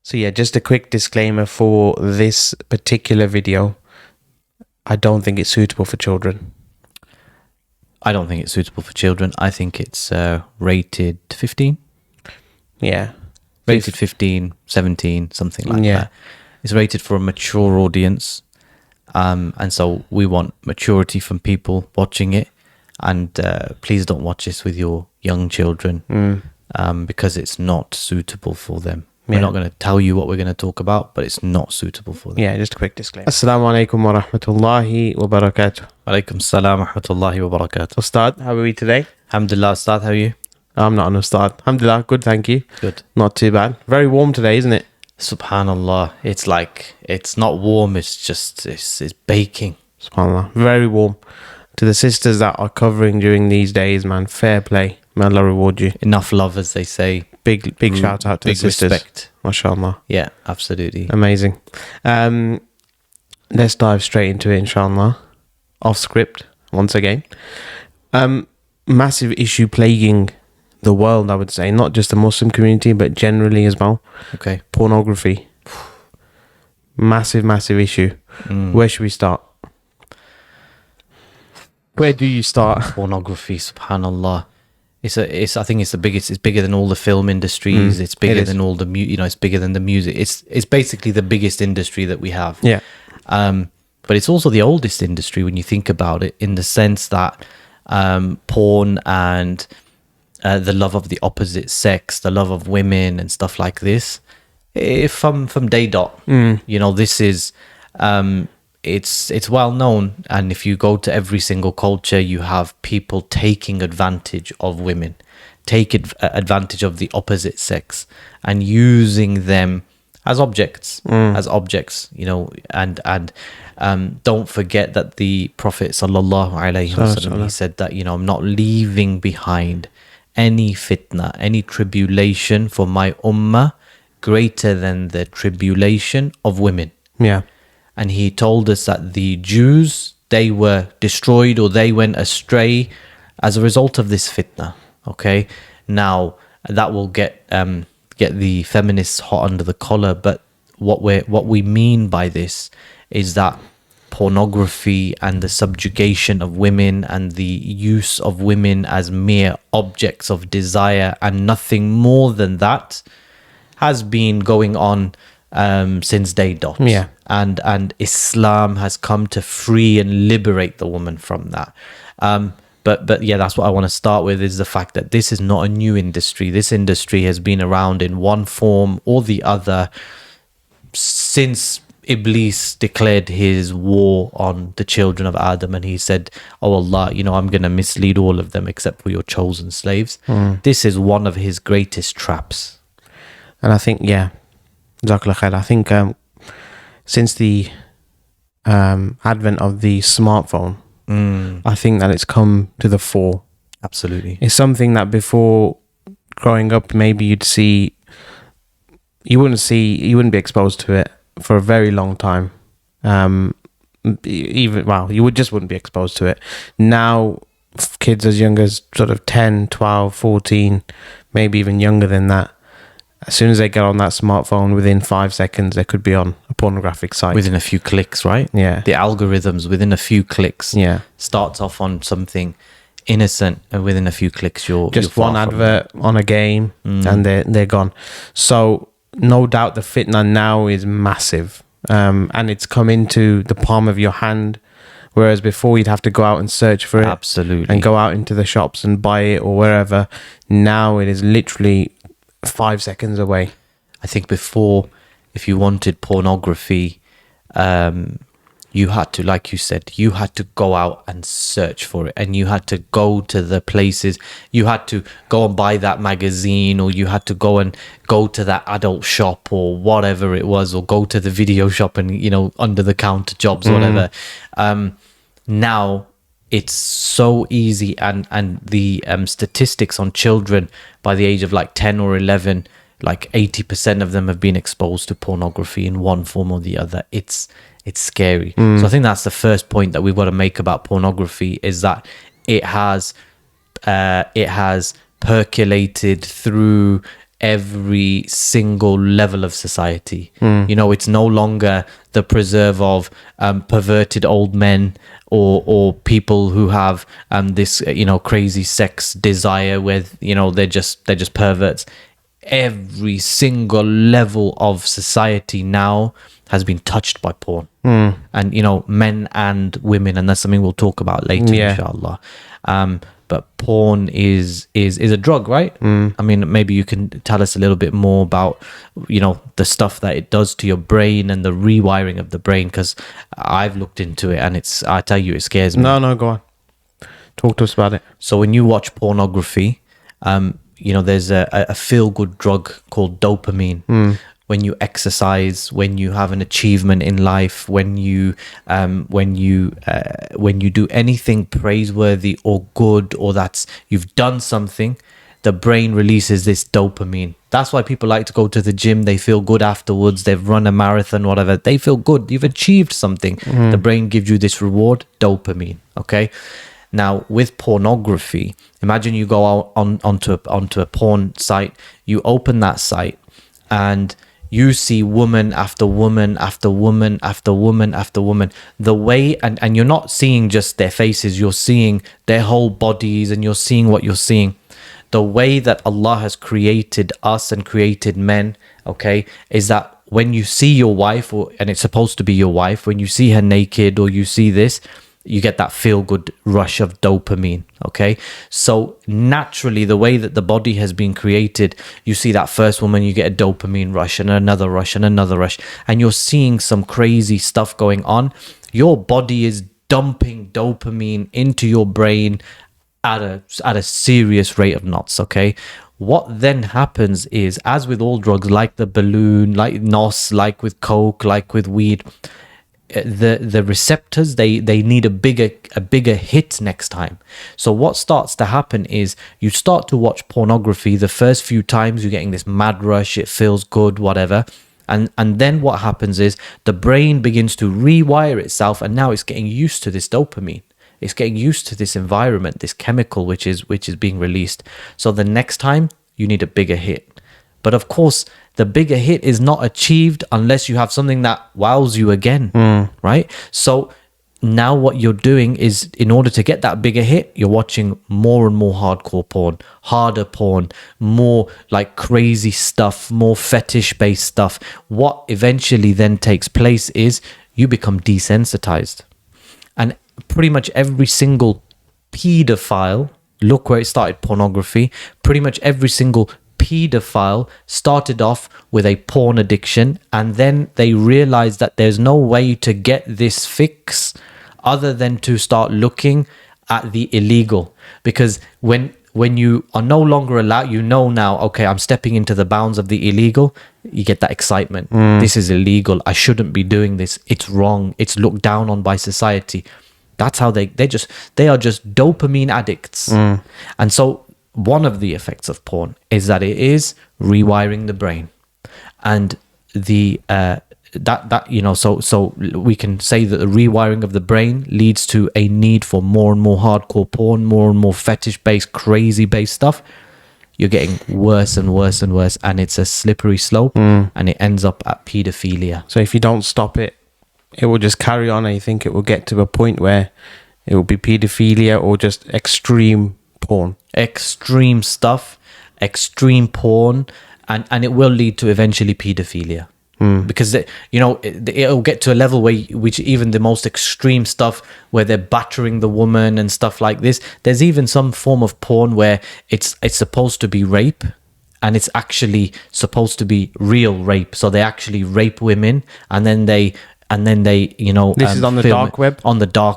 So yeah, just a quick disclaimer for this particular video. I don't think it's suitable for children. I don't think it's suitable for children. I think it's rated 15. Yeah. Rated 15, 17, something like Yeah. that. It's rated for a mature audience. And so we want maturity from people watching it. And please don't watch this with your young children because it's not suitable for them. We're not going to tell you what we're going to talk about, but it's not suitable for them. Yeah, just a quick disclaimer. Assalamu alaikum wa rahmatullahi wa barakatuh. Alaikum salam wa rahmatullahi wa barakatuh. Ustad, how are we today? Alhamdulillah, Ustad, how are you? I'm not an Ustad. Alhamdulillah, good, thank you. Good. Not too bad. Very warm today, isn't it? Subhanallah. It's like, it's not warm, it's just, it's baking. Subhanallah. Very warm. To the sisters that are covering during these days, man, fair play. May Allah reward you. Enough love, as they say. Big shout out to the sisters. Respect. MashaAllah. Yeah, absolutely. Amazing. Let's dive straight into it, inshallah. Off script, once again. Massive issue plaguing the world, I would say. Not just the Muslim community, but generally as well. Okay. Pornography. Massive issue. Where should we start? Where do you start? Pornography, subhanallah. I think it's the biggest. It's bigger than all the film industries. It's bigger than all the it's bigger than the music. It's basically the biggest industry that we have. Yeah. But it's also the oldest industry when you think about it, in the sense that porn and the love of the opposite sex, the love of women and stuff like this, from day dot. You know, this is it's well known, and if you go to every single culture, you have people taking advantage of women, advantage of the opposite sex, and using them as objects, you know, and don't forget that the Prophet sallallahu alaihi wasallam, he said that, you know, I'm not leaving behind any fitna, any tribulation for my ummah greater than the tribulation of women. Yeah. And he told us that the Jews, they were destroyed, or they went astray as a result of this fitna. Okay, now that will get the feminists hot under the collar. But what we mean by this is that pornography and the subjugation of women and the use of women as mere objects of desire and nothing more than that has been going on since day dot. Yeah. And Islam has come to free and liberate the woman from that. But yeah, that's what I want to start with, is the fact that this is not a new industry. This industry has been around in one form or the other since Iblis declared his war on the children of Adam, and he said, oh Allah, you know, I'm going to mislead all of them except for your chosen slaves. This is one of his greatest traps. And I think, yeah, Jazakallah khair. I think since the advent of the smartphone, I think that it's come to the fore. Absolutely. It's something that before growing up, maybe you wouldn't be exposed to it for a very long time. You wouldn't be exposed to it. Now, kids as young as sort of 10, 12, 14, maybe even younger than that, as soon as they get on that smartphone, within 5 seconds, they could be on a pornographic site. Within a few clicks, right? Yeah. The algorithms, within a few clicks, starts off on something innocent, and within a few clicks, you're one advert on a game, and they're gone. So no doubt the fitna now is massive, and it's come into the palm of your hand. Whereas before you'd have to go out and search for it. Absolutely. And go out into the shops and buy it or wherever. Now it is literally 5 seconds away. I think before, if you wanted pornography, you had to, like you said, you had to go out and search for it, and you had to go to the places, you had to go and buy that magazine, or you had to go to that adult shop or whatever it was, or go to the video shop and, you know, under the counter jobs, whatever. Now it's so easy, and the statistics on children by the age of like 10 or 11, like 80% of them have been exposed to pornography in one form or the other. It's scary. So I think that's the first point that we've got to make about pornography, is that it has percolated through every single level of society. You know, it's no longer the preserve of perverted old men or people who have this crazy sex desire with, they're just perverts. Every single level of society now has been touched by porn, and men and women, and that's something we'll talk about later, inshallah. But porn is a drug, right? I mean, maybe you can tell us a little bit more about the stuff that it does to your brain and the rewiring of the brain, because I've looked into it and I tell you, it scares me. No, go on. Talk to us about it. So when you watch pornography, there's a feel-good drug called dopamine. When you exercise, when you have an achievement in life, when you do anything praiseworthy or good, or you've done something, the brain releases this dopamine. That's why people like to go to the gym. They feel good afterwards. They've run a marathon, whatever. They feel good. You've achieved something. The brain gives you this reward, dopamine. Okay. Now, with pornography, imagine you go out onto a porn site. You open that site, and you see woman after woman after woman after woman after woman. The way, and you're not seeing just their faces, you're seeing their whole bodies, and you're seeing what you're seeing. The way that Allah has created us and created men, okay, is that when you see your wife, and it's supposed to be your wife, when you see her naked or you see this, you get that feel-good rush of dopamine, okay? So naturally, the way that the body has been created, you see that first woman, you get a dopamine rush and another rush and another rush, and you're seeing some crazy stuff going on. Your body is dumping dopamine into your brain at a serious rate of knots, okay? What then happens is, as with all drugs, like the balloon, like NOS, like with coke, like with weed, the receptors, they need a bigger hit next time. So what starts to happen is you start to watch pornography. The first few times you're getting this mad rush, it feels good, whatever, and then what happens is the brain begins to rewire itself, and now it's getting used to this dopamine. It's getting used to this environment, this chemical which is being released. So the next time you need a bigger hit. But of course, the bigger hit is not achieved unless you have something that wows you again, right? So now what you're doing is, in order to get that bigger hit, you're watching more and more hardcore porn, harder porn, more like crazy stuff, more fetish-based stuff. What eventually then takes place is you become desensitized. And pretty much every single pedophile, look where it started, pornography, pretty much every single pedophile started off with a porn addiction, and then they realized that there's no way to get this fix other than to start looking at the illegal. Because when you are no longer allowed, now, okay, I'm stepping into the bounds of the illegal, you get that excitement. This is illegal. I shouldn't be doing this. It's wrong. It's looked down on by society. That's how they are just dopamine addicts. And so one of the effects of porn is that it is rewiring the brain, and so we can say that the rewiring of the brain leads to a need for more and more hardcore porn, more and more fetish-based, crazy-based stuff. You're getting worse and worse and worse, and it's a slippery slope, and it ends up at pedophilia. So if you don't stop it, it will just carry on, and you think it will get to a point where it will be pedophilia or just extreme porn. Extreme stuff, extreme porn, and it will lead to eventually pedophilia. Because it'll get to a level which even the most extreme stuff, where they're battering the woman and stuff like this. There's even some form of porn where it's supposed to be rape, and it's actually supposed to be real rape. So they actually rape women, and then they this is on the dark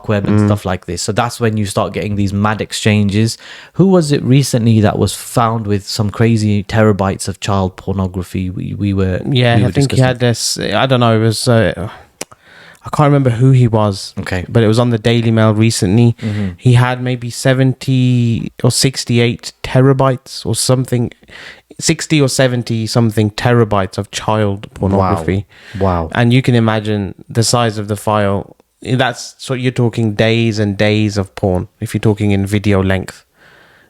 web, and stuff like this. So that's when you start getting these mad exchanges. Who was it recently that was found with some crazy terabytes of child pornography? I think he had this, I don't know, it was I can't remember who he was, okay, but it was on the Daily Mail recently. He had maybe 70 or 68 terabytes or something, 60 or 70 something terabytes of child pornography. Wow. And you can imagine the size of the file. So you're talking days and days of porn if you're talking in video length.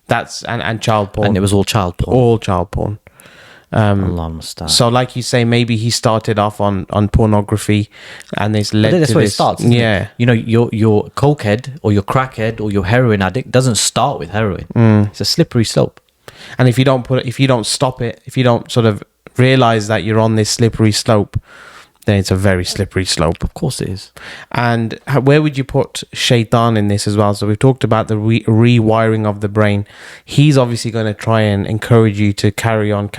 That's and child porn. And it was all child porn. All child porn. Allah musta'an. So, like you say, maybe he started off on pornography, and it's led That's to where this. it starts. Isn't Yeah, it? You know, your cokehead or your crackhead or your heroin addict doesn't start with heroin. It's a slippery slope. and if you don't stop it, if you don't sort of realize that you're on this slippery slope, then it's a very slippery slope. Of course it is. And where would you put shaitan in this as well? So we've talked about the rewiring of the brain. He's obviously going to try and encourage you to carry on.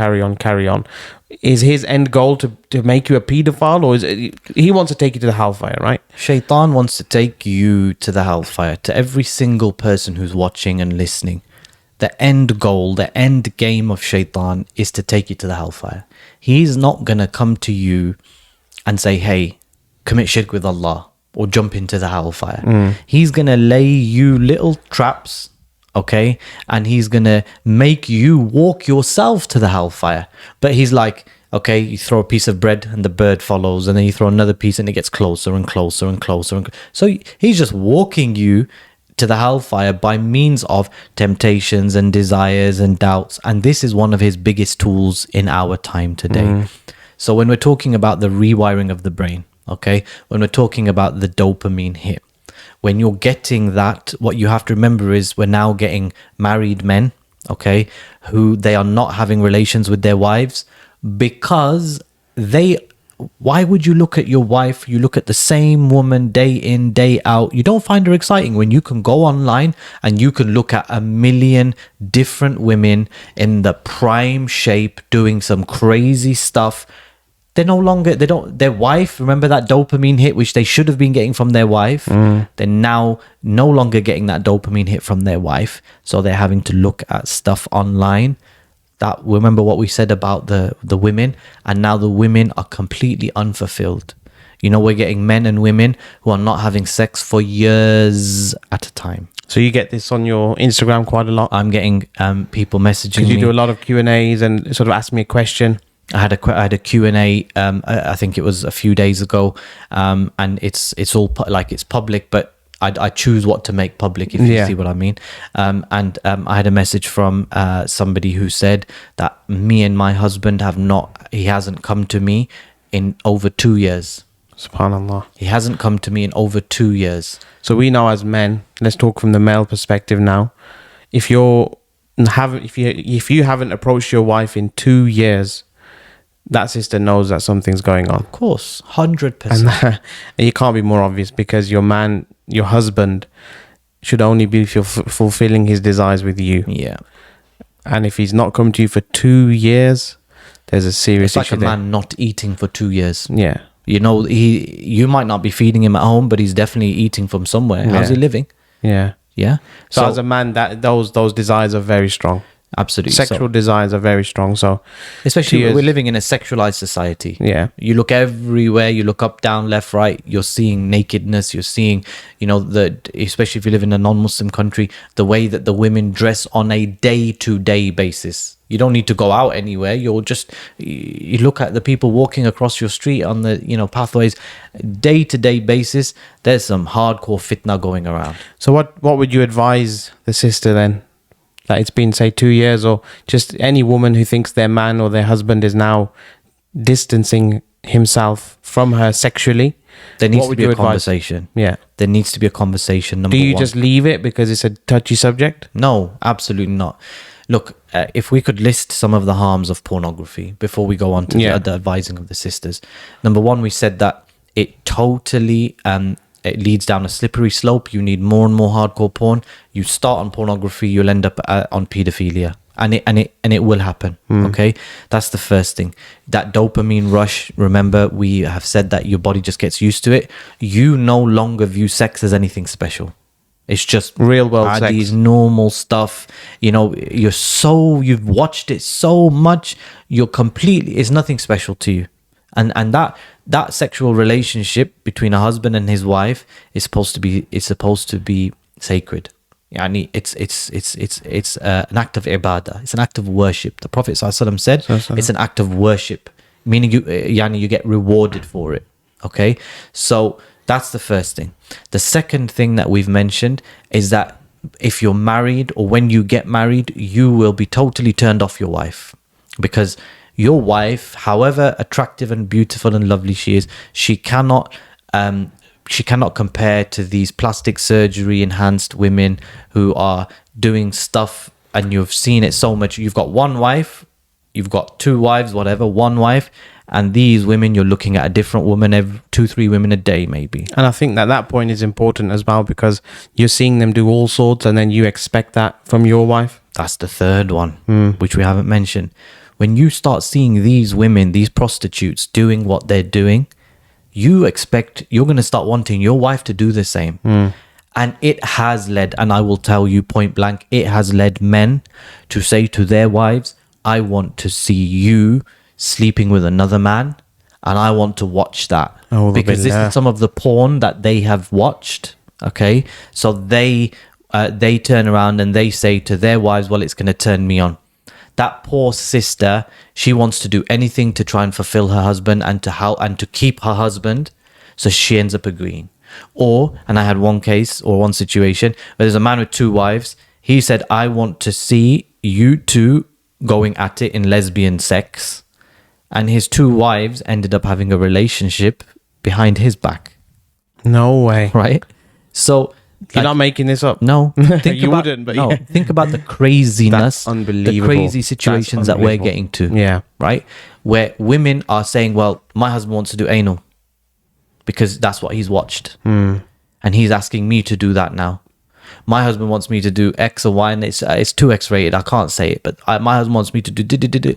Is his end goal to make you a pedophile, or is it, he wants to take you to the hellfire, right? Shaitan wants to take you to the hellfire. To every single person who's watching and listening, the end goal, the end game of shaitan is to take you to the hellfire. He's not going to come to you and say, hey, commit shirk with Allah or jump into the hellfire. He's going to lay you little traps, okay? And he's going to make you walk yourself to the hellfire. But he's like, okay, you throw a piece of bread and the bird follows, and then you throw another piece and it gets closer and closer and closer. So he's just walking you to the hellfire by means of temptations and desires and doubts. And this is one of his biggest tools in our time today. So when we're talking about the rewiring of the brain, okay, when we're talking about the dopamine hit, when you're getting that, what you have to remember is we're now getting married men, okay, who they are not having relations with their wives because why would you look at your wife? You look at the same woman day in, day out. You don't find her exciting when you can go online and you can look at a million different women in the prime shape doing some crazy stuff. They're no longer, their wife, remember that dopamine hit, which they should have been getting from their wife. They're now no longer getting that dopamine hit from their wife. So they're having to look at stuff online. That, remember what we said about the women, and now the women are completely unfulfilled. You know, we're getting men and women who are not having sex for years at a time. So you get this on your Instagram quite a lot. I'm getting people messaging me. You do a lot of Q&As and sort of ask me a question. I had a Q&A, I think it was a few days ago, and it's all it's public, but I choose what to make public, if you see what I mean. And I had a message from somebody who said that me and my husband he hasn't come to me in over 2 years. Subhanallah. He hasn't come to me in over 2 years. So we know as men, let's talk from the male perspective now. If you haven't approached your wife in 2 years, that sister knows that something's going on. Of course, 100%. And you can't be more obvious, because your husband should only be fulfilling his desires with you. Yeah. And if he's not come to you for 2 years, there's a serious issue. It's like a man not eating for 2 years. Yeah. You know, you might not be feeding him at home, but he's definitely eating from somewhere. How's he living? Yeah. Yeah. So as a man, those desires are very strong. Absolutely. Sexual desires are very strong. So especially we're living in a sexualized society. Yeah. You look everywhere, you look up, down, left, right, you're seeing nakedness, you're seeing, especially if you live in a non-Muslim country, the way that the women dress on a day-to-day basis. You don't need to go out anywhere. You look at the people walking across your street on the, pathways, day-to-day basis. There's some hardcore fitna going around. So what would you advise the sister then? That it's been, say, 2 years, or just any woman who thinks their man or their husband is now distancing himself from her sexually. There needs to be a conversation. Yeah. There needs to be a conversation. Do you just leave it because it's a touchy subject? No, absolutely not. Look, if we could list some of the harms of pornography before we go on to the advising of the sisters. Number one, we said that it totally it leads down a slippery slope. You need more and more hardcore porn. You start on pornography, you'll end up on pedophilia, and it will happen. Okay, that's the first thing. That dopamine rush. Remember, we have said that your body just gets used to it. You no longer view sex as anything special. It's just real world sex. These normal stuff. You've watched it so much. It's nothing special to you. And that sexual relationship between a husband and his wife is supposed to be sacred. Yani it's an act of ibadah. It's an act of worship. The Prophet ﷺ said it's an act of worship, meaning you get rewarded for it. Okay, so that's the first thing. The second thing that we've mentioned is that if you're married, or when you get married, you will be totally turned off your wife, because Your wife, however attractive and beautiful and lovely she is, she cannot compare to these plastic surgery enhanced women who are doing stuff, and you've seen it so much. You've got one wife, you've got two wives, whatever, one wife, and these women, you're looking at a different woman every 2-3 women a day, maybe. And I think that point is important as well, because you're seeing them do all sorts, and then you expect that from your wife. That's the third one, which we haven't mentioned. When you start seeing these women, these prostitutes doing what they're doing, you're going to start wanting your wife to do the same. And it has led, and I will tell you point blank, it has led men to say to their wives, I want to see you sleeping with another man, and I want to watch that. Because this is some of the porn that they have watched. Okay, so they turn around and they say to their wives, well, it's going to turn me on. That poor sister, she wants to do anything to try and fulfill her husband and to keep her husband, so she ends up agreeing. And I had one case or one situation where there's a man with 2 wives. He said, I want to see you two going at it in lesbian sex. And his 2 wives ended up having a relationship behind his back. No way. Right? So you're not making this up. No. Think about the craziness, unbelievable. The crazy situations that we're getting to. Yeah. Right? Where women are saying, well, my husband wants to do anal because that's what he's watched. And he's asking me to do that now. My husband wants me to do X or Y, and it's 2X rated. I can't say it, but my husband wants me to do.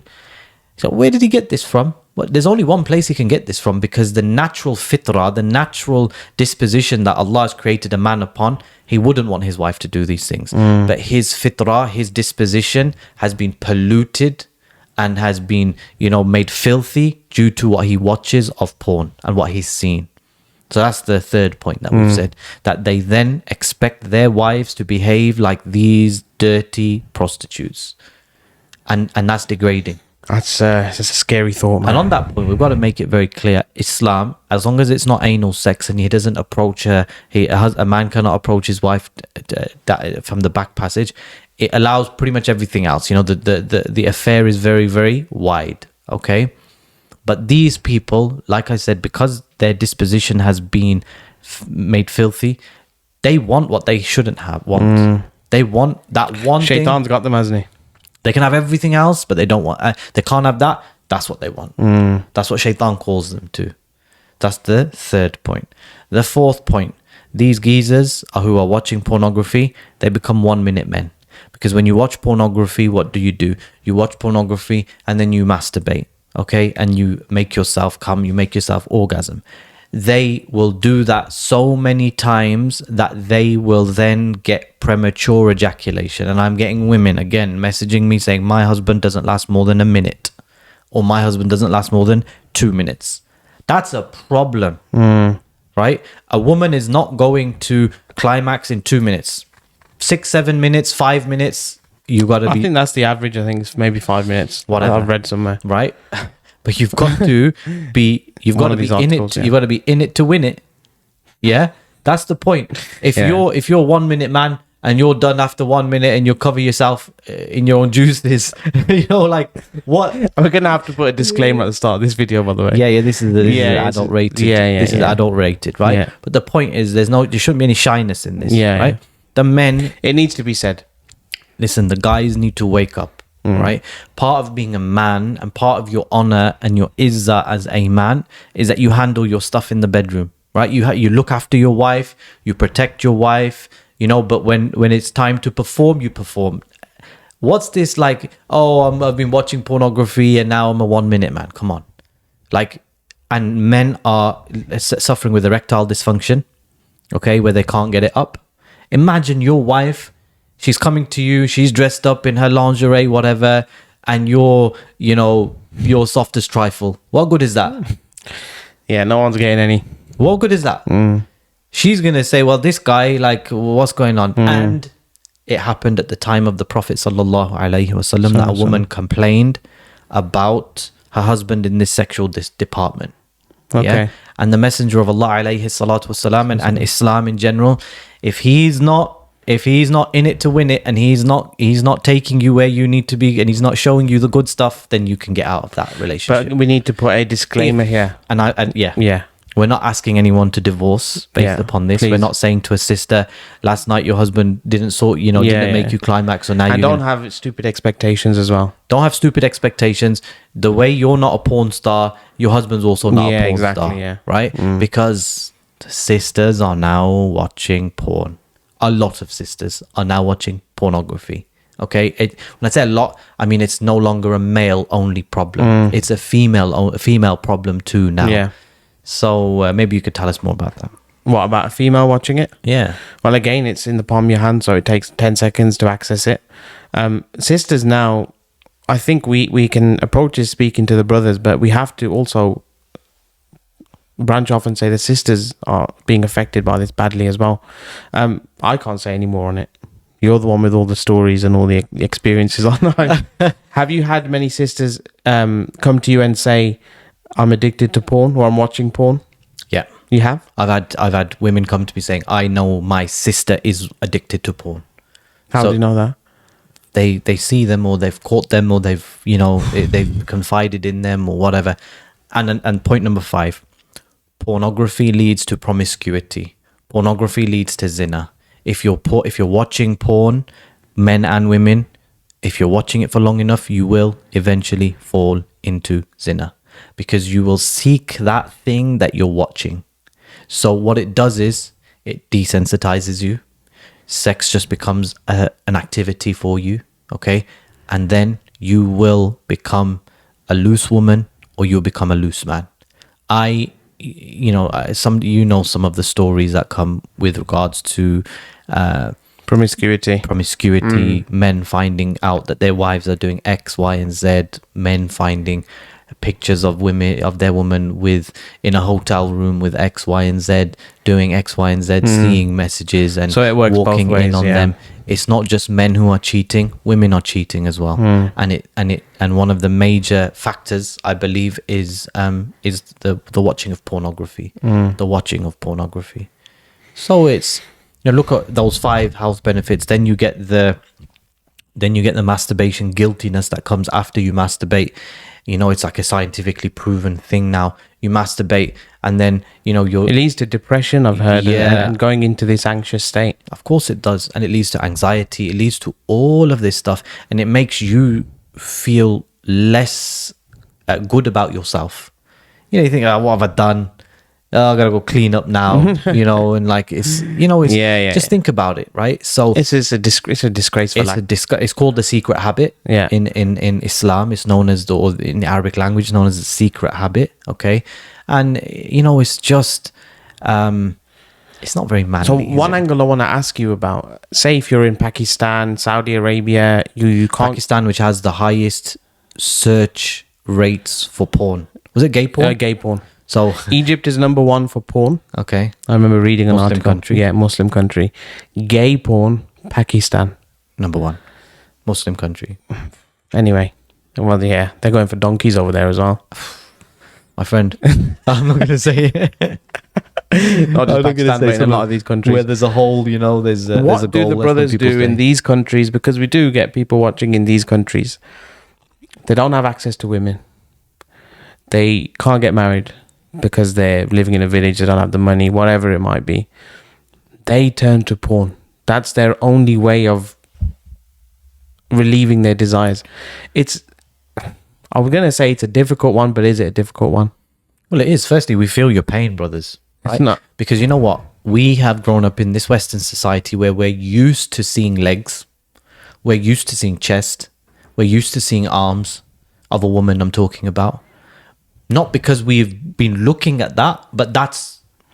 So where did he get this from? Well, there's only one place he can get this from, because the natural fitrah, the natural disposition that Allah has created a man upon, he wouldn't want his wife to do these things. But his fitrah, his disposition has been polluted and has been, made filthy due to what he watches of porn and what he's seen. So that's the third point that we've said, that they then expect their wives to behave like these dirty prostitutes. And that's degrading. That's it's a scary thought, man. And on that point, we've got to make it very clear: Islam, as long as it's not anal sex and he doesn't approach her, a man cannot approach his wife from the back passage. It allows pretty much everything else. The affair is very, very wide. Okay, but these people, like I said, because their disposition has been made filthy, they want what they shouldn't want. They want that one thing. Shaitan's got them, hasn't he? They can have everything else, but they don't want. They can't have that. That's what they want. That's what Shaitan calls them to. That's the third point. The fourth point: these geezers who are watching pornography, they become 1-minute men. Because when you watch pornography, what do? You watch pornography and then you masturbate, okay? And you make yourself come. You make yourself orgasm. They will do that so many times that they will then get premature ejaculation. And I'm getting women, again, messaging me saying, my husband doesn't last more than a minute. Or my husband doesn't last more than 2 minutes. That's a problem, right? A woman is not going to climax in 2 minutes. 6, 7 minutes, 5 minutes, you got to be... I think that's the average. I think it's maybe 5 minutes. Whatever. I've read somewhere. Right? But you've got to be in it. You've got to be in it to win it. Yeah, that's the point. If you're 1 minute man and you're done after 1 minute and you cover yourself in your own juices, what? We're gonna have to put a disclaimer at the start of this video, by the way. Yeah. This is adult rated. This is adult rated, right? Yeah. But the point is, there shouldn't be any shyness in this, right? The men. It needs to be said. Listen, the guys need to wake up. Right, part of being a man and part of your honor and your izzah as a man is that you handle your stuff in the bedroom. Right, you look after your wife, you protect your wife, but when it's time to perform, you perform. What's this like? I've been watching pornography and now I'm a 1 minute man. Come on, and men are suffering with erectile dysfunction, okay, where they can't get it up. Imagine your wife. She's coming to you, she's dressed up in her lingerie, whatever, and you're soft as trifle. What good is that? Yeah, no one's getting any. What good is that? She's going to say, well, this guy, what's going on? And it happened at the time of the Prophet sallallahu alaihi wasallam that a woman complained about her husband in this sexual department. Okay. Yeah? And the Messenger of Allah alayhi salatu wasalam and Islam in general, if he's not If he's not in it to win it, and he's not taking you where you need to be, and he's not showing you the good stuff, then you can get out of that relationship. But we need to put a disclaimer here. And Yeah. we're not asking anyone to divorce based upon this. please. We're not saying to a sister, last night your husband didn't didn't make you climax, so now And you don't have stupid expectations as well. don't have stupid expectations. The way you're not a porn star, your husband's also not a porn star, yeah. right? Because the sisters are now watching porn. A lot of sisters are now watching pornography. Okay, when I say a lot, I mean it's no longer a male-only problem. It's a female problem too now. Yeah. So maybe you could tell us more about that. What about a female watching it? Yeah. Well, again, it's in the palm of your hand, so it takes 10 seconds to access it. Sisters now, I think we can approach this speaking to the brothers, but we have to also branch off and say the sisters are being affected by this badly as well. I can't say any more on it. You're the one with all the stories and all the experiences online. Have you had many sisters come to you and say, I'm addicted to porn, or I'm watching porn? Yeah. You have? I've had women come to me saying, I know my sister is addicted to porn. How do you know that? They see them, or they've caught them, or they've they've confided in them, or whatever. And point number 5, pornography leads to promiscuity. Pornography leads to zina. If you're watching porn, men and women, if you're watching it for long enough, you will eventually fall into zina, because you will seek that thing that you're watching. So what it does is it desensitizes you. Sex just becomes an activity for you, okay? And then you will become a loose woman, or you'll become a loose man. Some of the stories that come with regards to promiscuity, men finding out that their wives are doing X, Y, and Z, men finding pictures of their woman in a hotel room with X, Y, and Z, doing X, Y, and Z, seeing messages and so it works walking both ways, in on them. It's not just men who are cheating; women are cheating as well. And one of the major factors, I believe, is the watching of pornography. The watching of pornography. So it's, look at those 5 health benefits. Then you get the masturbation guiltiness that comes after you masturbate. It's like a scientifically proven thing now. You masturbate, and then it leads to depression, I've heard, and going into this anxious state. Of course it does, and it leads to anxiety. It leads to all of this stuff, and it makes you feel less good about yourself. You think, what have I done? I gotta go clean up now. And like just think about it, right? So it's a disgrace for life. It's called the secret habit. Yeah. In Islam, it's known as in the Arabic language, known as the secret habit. Okay, and it's just it's not very manly. So one angle I want to ask you about, say if you're in Pakistan, Saudi Arabia, you can't. Pakistan, which has the highest search rates for porn. Was it gay porn? Gay porn. So Egypt is number 1 for porn. Okay. I remember reading an Muslim article. country. Yeah, Muslim country. Gay porn, Pakistan. Number 1. Muslim country. Anyway. Well, yeah, they're going for donkeys over there as well. My friend. I'm not going to say it. Not just Pakistan, but in a lot of these countries. Where there's a hole, there's a what goal do the brothers do in these countries? Because we do get people watching in these countries. They don't have access to women. They can't get married because they're living in a village, they don't have the money, whatever it might be. They turn to porn. That's their only way of relieving their desires. I was going to say it's a difficult one, but is it a difficult one? Well, it is. Firstly, we feel your pain, brothers. Right? It's not. Because you know what? We have grown up in this Western society where we're used to seeing legs. We're used to seeing chest. We're used to seeing arms of a woman I'm talking about. Not because we've been looking at that, but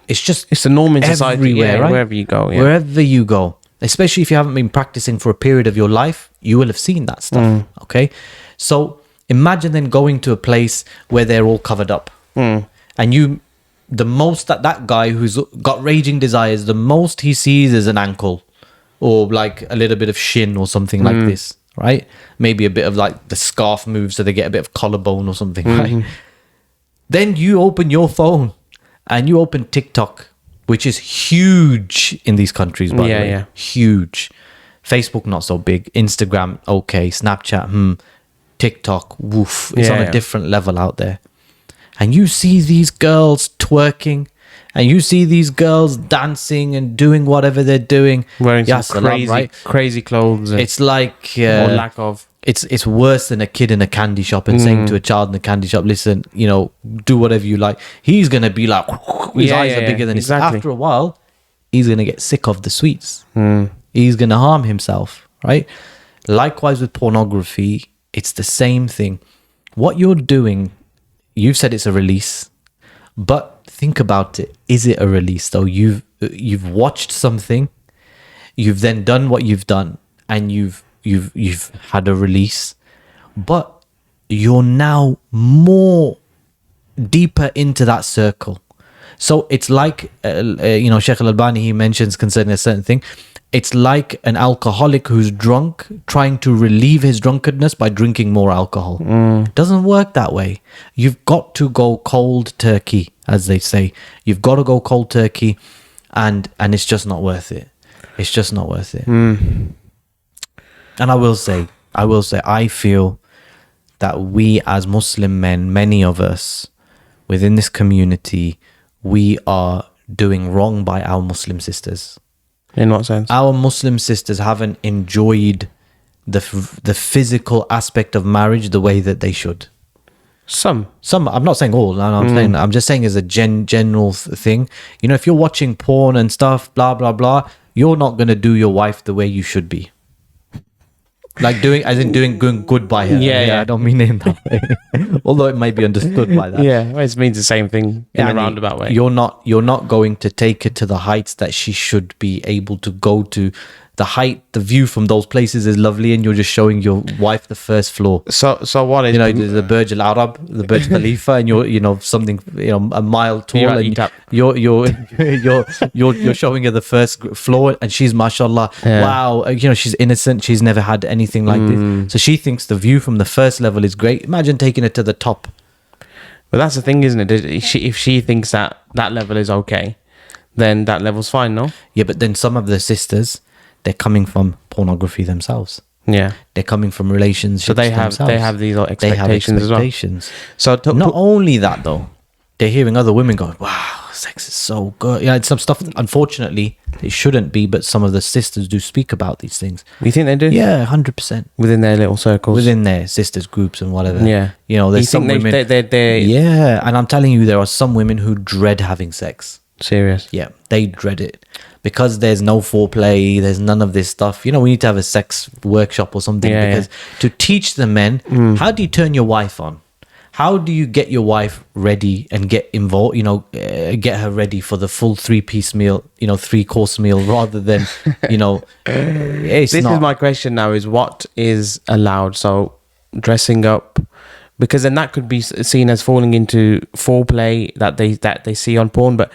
it's a norm in society, right? Wherever you go. Yeah. Wherever you go. Especially if you haven't been practicing for a period of your life, you will have seen that stuff. Okay? So imagine then going to a place where they're all covered up. And the most that guy who's got raging desires, the most he sees is an ankle or like a little bit of shin or something like this, right? Maybe a bit of like the scarf moves so they get a bit of collarbone or something, right? Then you open your phone and you open TikTok which is huge in these countries, by the way. Yeah. Huge. Facebook, not so big. Instagram, okay. Snapchat, TikTok, woof. It's on a different level out there. And you see these girls twerking, and you see these girls dancing and doing whatever they're doing. Wearing some crazy clothes. It's like... or lack of. It's worse than a kid in a candy shop and saying to a child in a candy shop, listen, do whatever you like. He's going to be like, his eyes are bigger than his... After a while, he's going to get sick of the sweets. He's going to harm himself, right? Likewise with pornography, it's the same thing. What you're doing, you've said it's a release, but think about it. Is it a release though? You've watched something, you've then done what you've done, and you've had a release, but you're now more deeper into that circle. So it's like, Sheikh Al-Albani, he mentions concerning a certain thing. It's like an alcoholic who's drunk trying to relieve his drunkenness by drinking more alcohol. Doesn't work that way. You've got to go cold turkey, as they say. You've got to go cold turkey, and it's just not worth it. It's just not worth it. And I will say, I feel that we as Muslim men, many of us within this community, we are doing wrong by our Muslim sisters. In what sense? Our Muslim sisters haven't enjoyed the physical aspect of marriage the way that they should. Some. I'm not saying all. I'm just saying as a general thing. If you're watching porn and stuff, blah blah blah, you're not gonna do your wife the way you should be. Like doing good by her. Yeah. I don't mean it in that way. Although it might be understood by that. Yeah, it means the same thing in a roundabout way. You're not going to take her to the heights that she should be able to go to. The view from those places is lovely, and you're just showing your wife the first floor. So what is the Burj Al Arab, the Burj Khalifa, and you're something a mile tall, and you're showing her the first floor, and she's mashallah, wow, she's innocent, she's never had anything like this, so she thinks the view from the first level is great. Imagine taking it to the top. But that's the thing, isn't it? If she thinks that level is okay, then that level's fine, no? Yeah, but then some of the sisters, they're coming from pornography themselves. Yeah, they're coming from relationships. So they have these expectations as well. So not only that though, they're hearing other women going, "Wow, sex is so good." It's some stuff. Unfortunately, it shouldn't be, but some of the sisters do speak about these things. You think they do? Yeah, 100% within their little circles, within their sisters groups and whatever. Yeah, there's some women. Yeah, and I'm telling you, there are some women who dread having sex. Serious? Yeah, they dread it. Because there's no foreplay, there's none of this stuff. We need to have a sex workshop or something to teach the men, how do you turn your wife on? How do you get your wife ready and get involved, get her ready for the full 3-piece meal, 3-course meal, rather than, This is my question now, is what is allowed? So dressing up, because then that could be seen as falling into foreplay that they see on porn, but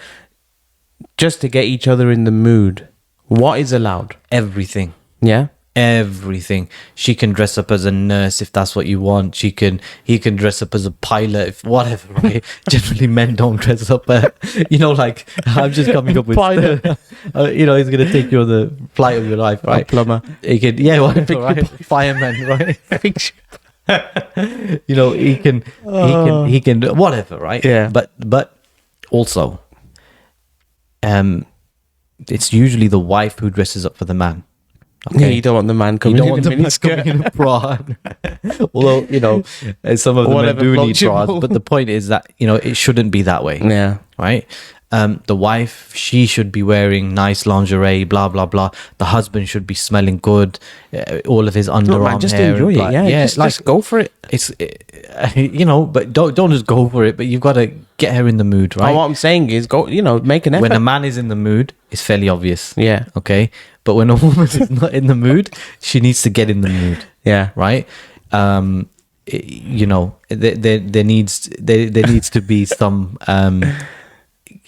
just to get each other in the mood, what is allowed? Everything. Yeah, everything. She can dress up as a nurse if that's what you want. He can dress up as a pilot, if whatever. Right? Generally, men don't dress up. Like I'm just coming up with pilot. He's gonna take you on the flight of your life, right? A plumber. He can, whatever, right? Fireman, right? He can whatever, right? Yeah. But also, it's usually the wife who dresses up for the man. Okay? Yeah, you don't want the man coming in a miniskirt. In a bra. Although, some of the men do need bras, but the point is that, it shouldn't be that way. Yeah. Right? The wife, she should be wearing nice lingerie, blah, blah, blah. The husband should be smelling good. All of his underarm just hair. Enjoy it. Yeah, just go for it. It's, but don't just go for it, but you've got to get her in the mood, right? What I'm saying is go, make an effort. When a man is in the mood, it's fairly obvious. Yeah. Okay. But when a woman is not in the mood, she needs to get in the mood. Yeah. Right. There needs to be some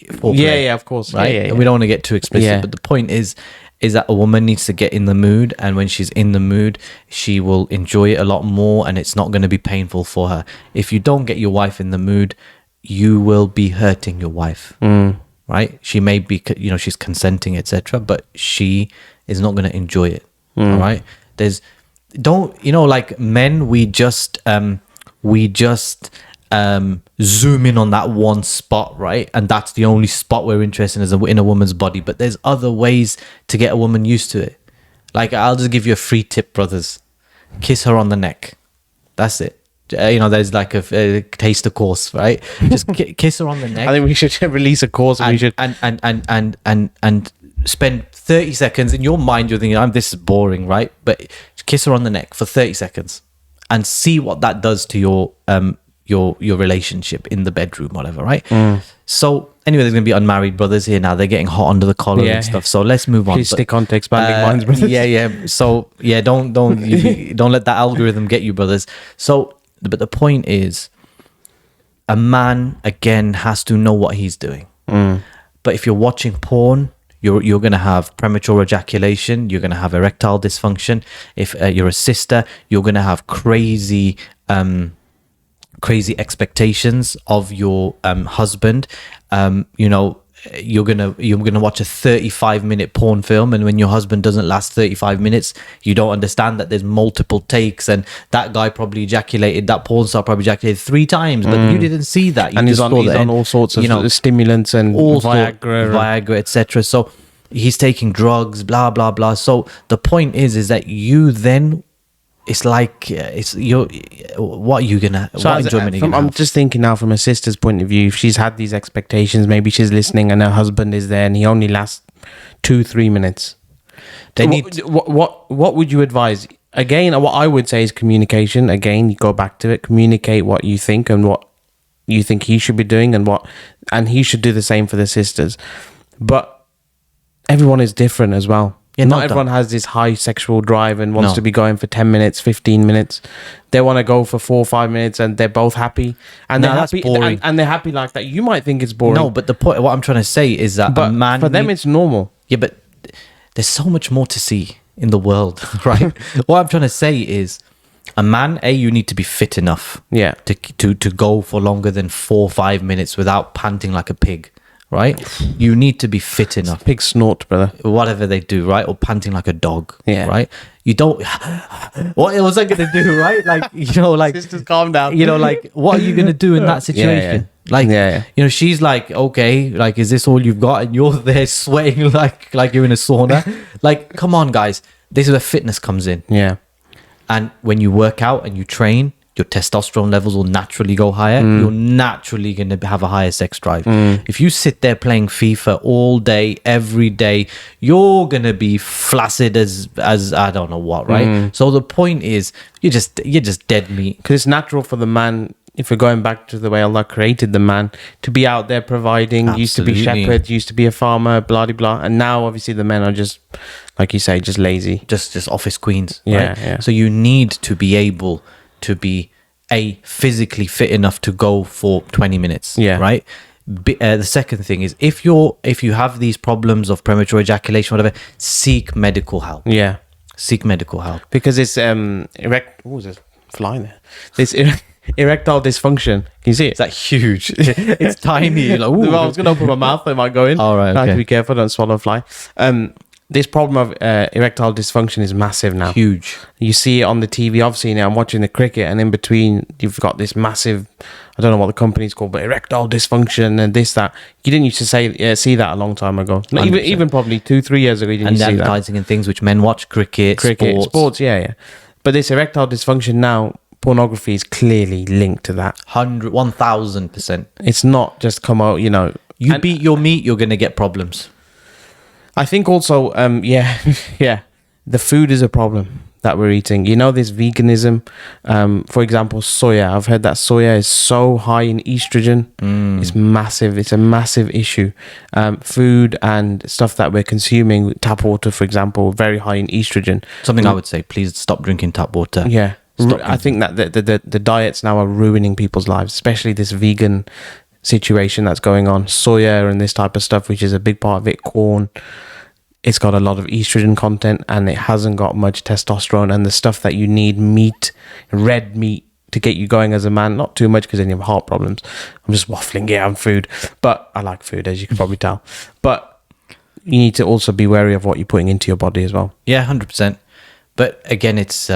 foreplay, yeah, of course, right? Yeah. And we don't want to get too explicit, but the point is that a woman needs to get in the mood, and when she's in the mood, she will enjoy it a lot more, and it's not going to be painful for her. If you don't get your wife in the mood, you will be hurting your wife. right? She may be, she's consenting, etc., but she is not going to enjoy it. All right. Like men, we just zoom in on that one spot, right? And that's the only spot we're interested in a woman's body. But there's other ways to get a woman used to it. Like, I'll just give you a free tip, brothers. Kiss her on the neck. That's it. There's like a taster course, right? Just kiss her on the neck. I think we should release a course. And, we should and spend 30 seconds in your mind. You're thinking, this is boring, right? But kiss her on the neck for 30 seconds and see what that does to your relationship in the bedroom, whatever, right? So anyway, there's gonna be unmarried brothers here now. They're getting hot under the collar and stuff. So let's move on. Please stick on to expanding minds, brothers. Yeah. So yeah, don't don't let that algorithm get you, brothers. So, but the point is, a man again has to know what he's doing. But if you're watching porn, you're going to have premature ejaculation. You're going to have erectile dysfunction. If you're a sister, you're going to have crazy expectations of your husband. You're gonna watch a 35-minute porn film, and when your husband doesn't last 35 minutes, you don't understand that there's multiple takes, and that guy probably ejaculated, that porn star probably ejaculated 3 times, but you didn't see that. You and he's on all sorts of stimulants and Viagra, etc. So he's taking drugs, blah blah blah. So the point is that you then, it's like what are you gonna? So what enjoyment are you gonna I'm have? just thinking now from a sister's point of view. If she's had these expectations, maybe she's listening, and her husband is there, and he only lasts 2-3 minutes. What would you advise? Again, what I would say is communication. Again, you go back to it. Communicate what you think and what you think he should be doing, and he should do the same for the sisters. But everyone is different as well. Yeah, not everyone has this high sexual drive and wants to be going for 10 minutes, 15 minutes. They want to go for 4 or 5 minutes, and they're both happy. And they're happy, boring. And they're happy like that. You might think it's boring. No, but the point, what I'm trying to say is that a man, for them, it's normal. Yeah, but there's so much more to see in the world, right? What I'm trying to say is, a man, you need to be fit enough, to go for longer than 4 or 5 minutes without panting like a pig. Right, you need to be fit enough. Pig snort, brother. Whatever they do, right, or panting like a dog. Yeah. Right. You don't. What was I gonna do? Right, like sisters, calm down. Like what are you gonna do in that situation? She's like, okay, like, is this all you've got? And you're there sweating like you're in a sauna. Like, come on, guys. This is where fitness comes in. Yeah. And when you work out and you train, your testosterone levels will naturally go higher. You're naturally going to have a higher sex drive. If you sit there playing FIFA all day, every day, you're going to be flaccid as I don't know what, right? So the point is, you're just dead meat. Because it's natural for the man, if we're going back to the way Allah created the man, to be out there providing. Absolutely. Used to be shepherd, used to be a farmer, blah, blah, blah. And now, obviously, the men are just, like you say, just lazy. Just office queens. Yeah, right? yeah. So you need to be able to be physically fit enough to go for 20 minutes. Yeah. Right. The second thing is, if you have these problems of premature ejaculation, whatever, seek medical help. Yeah. Seek medical help. Because it's what was this fly there? This erectile dysfunction. Can you see it? It's like huge. It's tiny. You're like, ooh. Well, I was going to open my mouth. It might go in. All right. I have to Okay. be careful. Don't swallow a fly. This problem of erectile dysfunction is massive now. Huge. You see it on the TV. I've seen it. I'm watching the cricket, and in between, you've got this massive, I don't know what the company's called, but erectile dysfunction and this, that. You didn't used to see that a long time ago. Not even probably 2-3 years ago, you didn't And see that. advertising and things which men watch, cricket, sports, yeah. But this erectile dysfunction now, pornography is clearly linked to that. 1000%. It's not just come out, You beat your meat, you're going to get problems. I think also, the food is a problem that we're eating. This veganism, for example, soya. I've heard that soya is so high in estrogen. It's massive. It's a massive issue. Food and stuff that we're consuming, tap water, for example, very high in estrogen. Something I would say, please stop drinking tap water. Yeah. I think that the diets now are ruining people's lives, especially this vegan situation that's going on. Soya and this type of stuff, which is a big part of it, corn. It's got a lot of estrogen content, and it hasn't got much testosterone and the stuff that you need, meat, red meat, to get you going as a man. Not too much because then you have heart problems. I'm just waffling here on food, but I like food, as you can probably tell. But you need to also be wary of what you're putting into your body as well. Yeah, 100%. But again, it's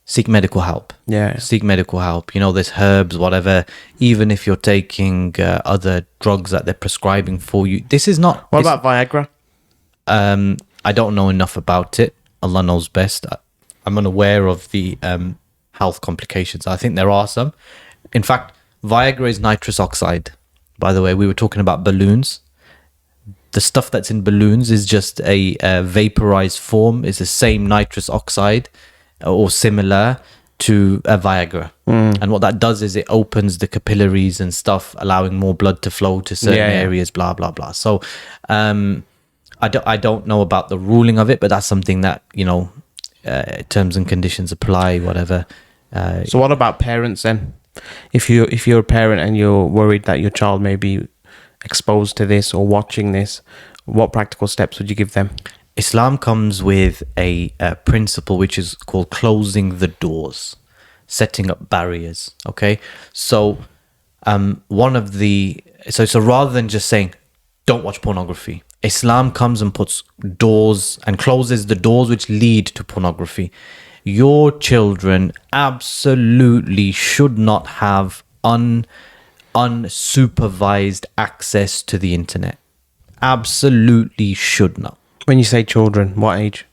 seek medical help. Yeah. Seek medical help. You know, there's herbs, whatever. Even if you're taking other drugs that they're prescribing for you, this is not. What about Viagra? I don't know enough about it. Allah knows best. I'm unaware of the health complications. I think there are some. In fact, Viagra is nitrous oxide. By the way, we were talking about balloons. The stuff that's in balloons is just a vaporized form. It's the same nitrous oxide or similar to a Viagra. And what that does is it opens the capillaries and stuff, allowing more blood to flow to certain areas, blah, blah, blah. So I don't know about the ruling of it, but that's something that, you know, terms and conditions apply, whatever. So what about parents then? If you're a parent and you're worried that your child may be exposed to this or watching this, what practical steps would you give them? Islam comes with a principle which is called closing the doors, setting up barriers. Okay, so so rather than just saying don't watch pornography, Islam comes and puts doors and closes the doors which lead to pornography. Your children absolutely should not have unsupervised access to the internet. Absolutely should not. When you say children, what age?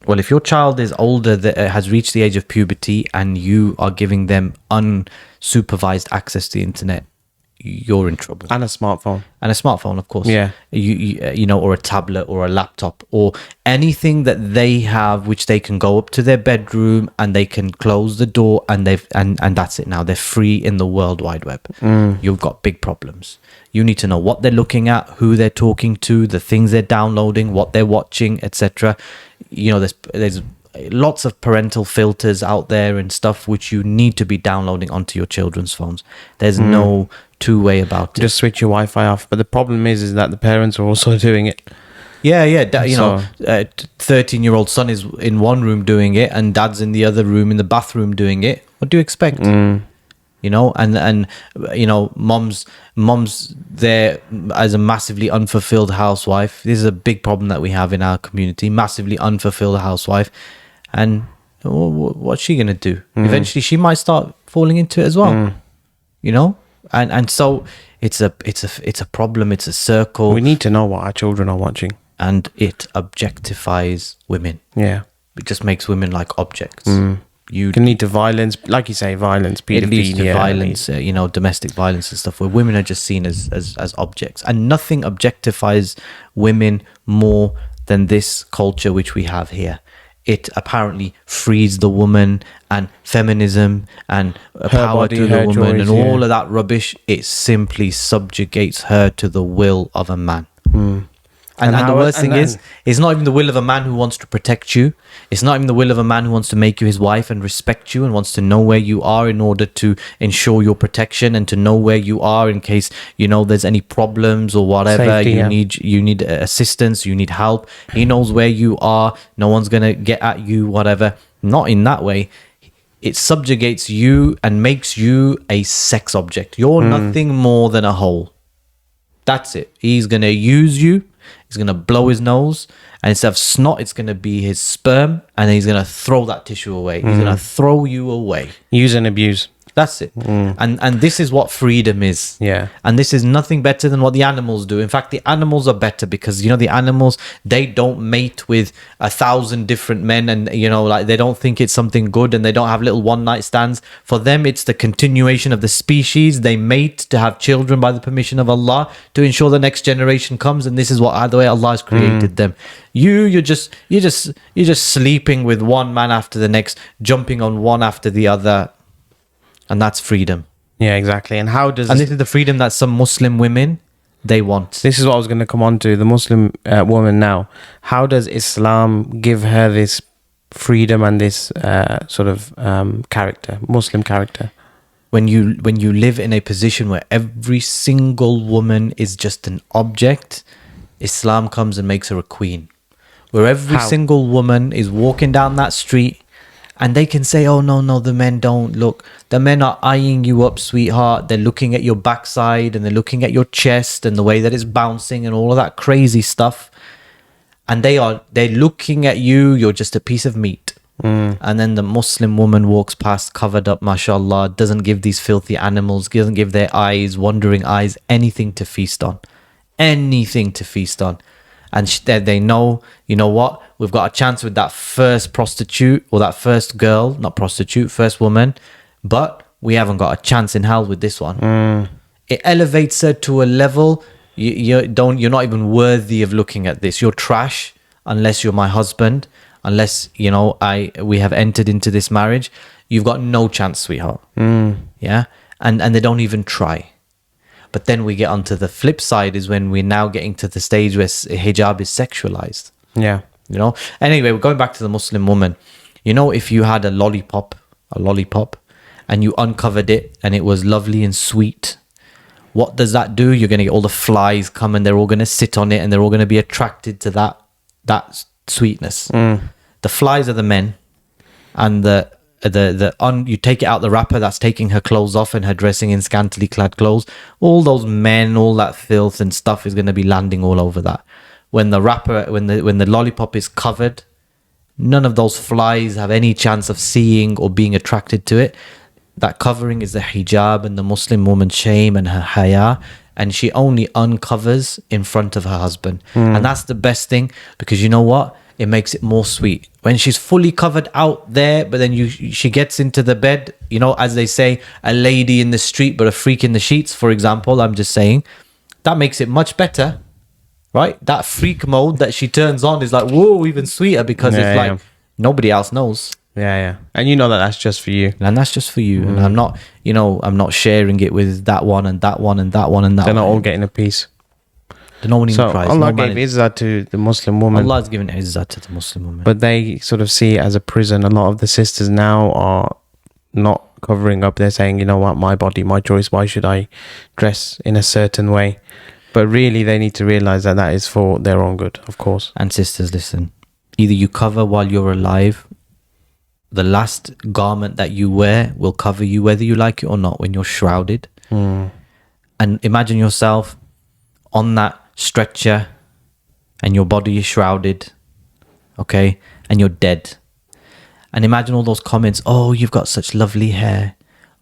Well, if your child is older, that has reached the age of puberty, and you are giving them unsupervised access to the internet, you're in trouble. And a smartphone. And a smartphone, of course. Yeah. You know, or a tablet or a laptop or anything that they have which they can go up to their bedroom and they can close the door and and that's it now. They're free in the World Wide Web. You've got big problems. You need to know what they're looking at, who they're talking to, the things they're downloading, what they're watching, etc. You know, there's lots of parental filters out there and stuff which you need to be downloading onto your children's phones. There's no two-way about it. Just switch your Wi-Fi off. But the problem is that the parents are also doing it. Yeah. You know, 13-year-old son is in one room doing it and dad's in the other room in the bathroom doing it. What do you expect? You know, and you know, mom's there as a massively unfulfilled housewife. This is a big problem that we have in our community. Massively unfulfilled housewife. And what's she going to do? Eventually she might start falling into it as well. You know? And so it's a problem, it's a circle. We need to know what our children are watching. And it objectifies women. Yeah. It just makes women like objects. You can lead to violence, like you say, violence, pedophilia. It leads to violence, you know, domestic violence and stuff, where women are just seen as objects. And nothing objectifies women more than this culture which we have here. It apparently frees the woman, and feminism and power to the woman and all of that rubbish. It simply subjugates her to the will of a man. And the worst thing is, it's not even the will of a man who wants to protect you. It's not even the will of a man who wants to make you his wife and respect you and wants to know where you are in order to ensure your protection and to know where you are in case, you know, there's any problems or whatever. Safety, you need assistance, you need help. He knows where you are. No one's going to get at you, whatever. Not in that way. It subjugates you and makes you a sex object. You're nothing more than a hole. That's it. He's going to use you. He's going to blow his nose, and instead of snot, it's going to be his sperm, and then he's going to throw that tissue away. He's going to throw you away. Use and abuse. That's it. And this is what freedom is. Yeah. And this is nothing better than what the animals do. In fact, the animals are better because, you know, the animals, they don't mate with 1,000 different men and, you know, like they don't think it's something good and they don't have little one-night stands. For them, it's the continuation of the species. They mate to have children by the permission of Allah to ensure the next generation comes. And this is what the way Allah has created them. You're just sleeping with one man after the next, jumping on one after the other. And that's freedom. Yeah, exactly. And this is the freedom that some Muslim women, they want. This is what I was going to come on to, the Muslim woman now. How does Islam give her this freedom and this sort of character, Muslim character? When you live in a position where every single woman is just an object, Islam comes and makes her a queen. Where every single woman is walking down that street And they can say, oh, no, the men don't. Look, the men are eyeing you up, sweetheart. They're looking at your backside and they're looking at your chest and the way that it's bouncing and all of that crazy stuff. And they're looking at you. You're just a piece of meat. And then the Muslim woman walks past covered up, mashallah, doesn't give these filthy animals, doesn't give their eyes, wandering eyes, anything to feast on. Anything to feast on. And they know, you know what, we've got a chance with that first prostitute or that first girl, not prostitute, first woman, but we haven't got a chance in hell with this one. It elevates her to a level you're not even worthy of looking at this. You're trash unless you're my husband, unless we have entered into this marriage. You've got no chance, sweetheart. Yeah, and they don't even try. But then we get onto the flip side is when we're now getting to the stage where hijab is sexualized. Yeah. Anyway, we're going back to the Muslim woman. If you had a lollipop, and you uncovered it and it was lovely and sweet, what does that do? You're going to get all the flies come and they're all going to sit on it and they're all going to be attracted to that sweetness. The flies are the men, and you take it out the wrapper, that's taking her clothes off and her dressing in scantily clad clothes. All those men, all that filth and stuff is going to be landing all over that. When the wrapper, when the lollipop is covered, none of those flies have any chance of seeing or being attracted to it. That covering is the hijab and the Muslim woman's shame and her haya, and she only uncovers in front of her husband. And that's the best thing, because you know what? It makes it more sweet. When she's fully covered out there, but then she gets into the bed, as they say, a lady in the street, but a freak in the sheets, for example, I'm just saying, that makes it much better, right? That freak mode that she turns on is like, whoa, even sweeter, because nobody else knows. Yeah. And that's just for you. And that's just for you. And I'm not sharing it with that one and that one and that one and that They're one. not all getting a piece. No one even tries. Allah gave izzah to the Muslim woman. Allah's given izzah to the Muslim woman. But they sort of see it as a prison. A lot of the sisters now are not covering up. They're saying, you know what, my body, my choice. Why should I dress in a certain way? But really, they need to realize that is for their own good, of course. And sisters, listen. Either you cover while you're alive. The last garment that you wear will cover you whether you like it or not when you're shrouded. And imagine yourself on that stretcher and your body is shrouded, okay, and you're dead. And imagine all those comments, oh, you've got such lovely hair,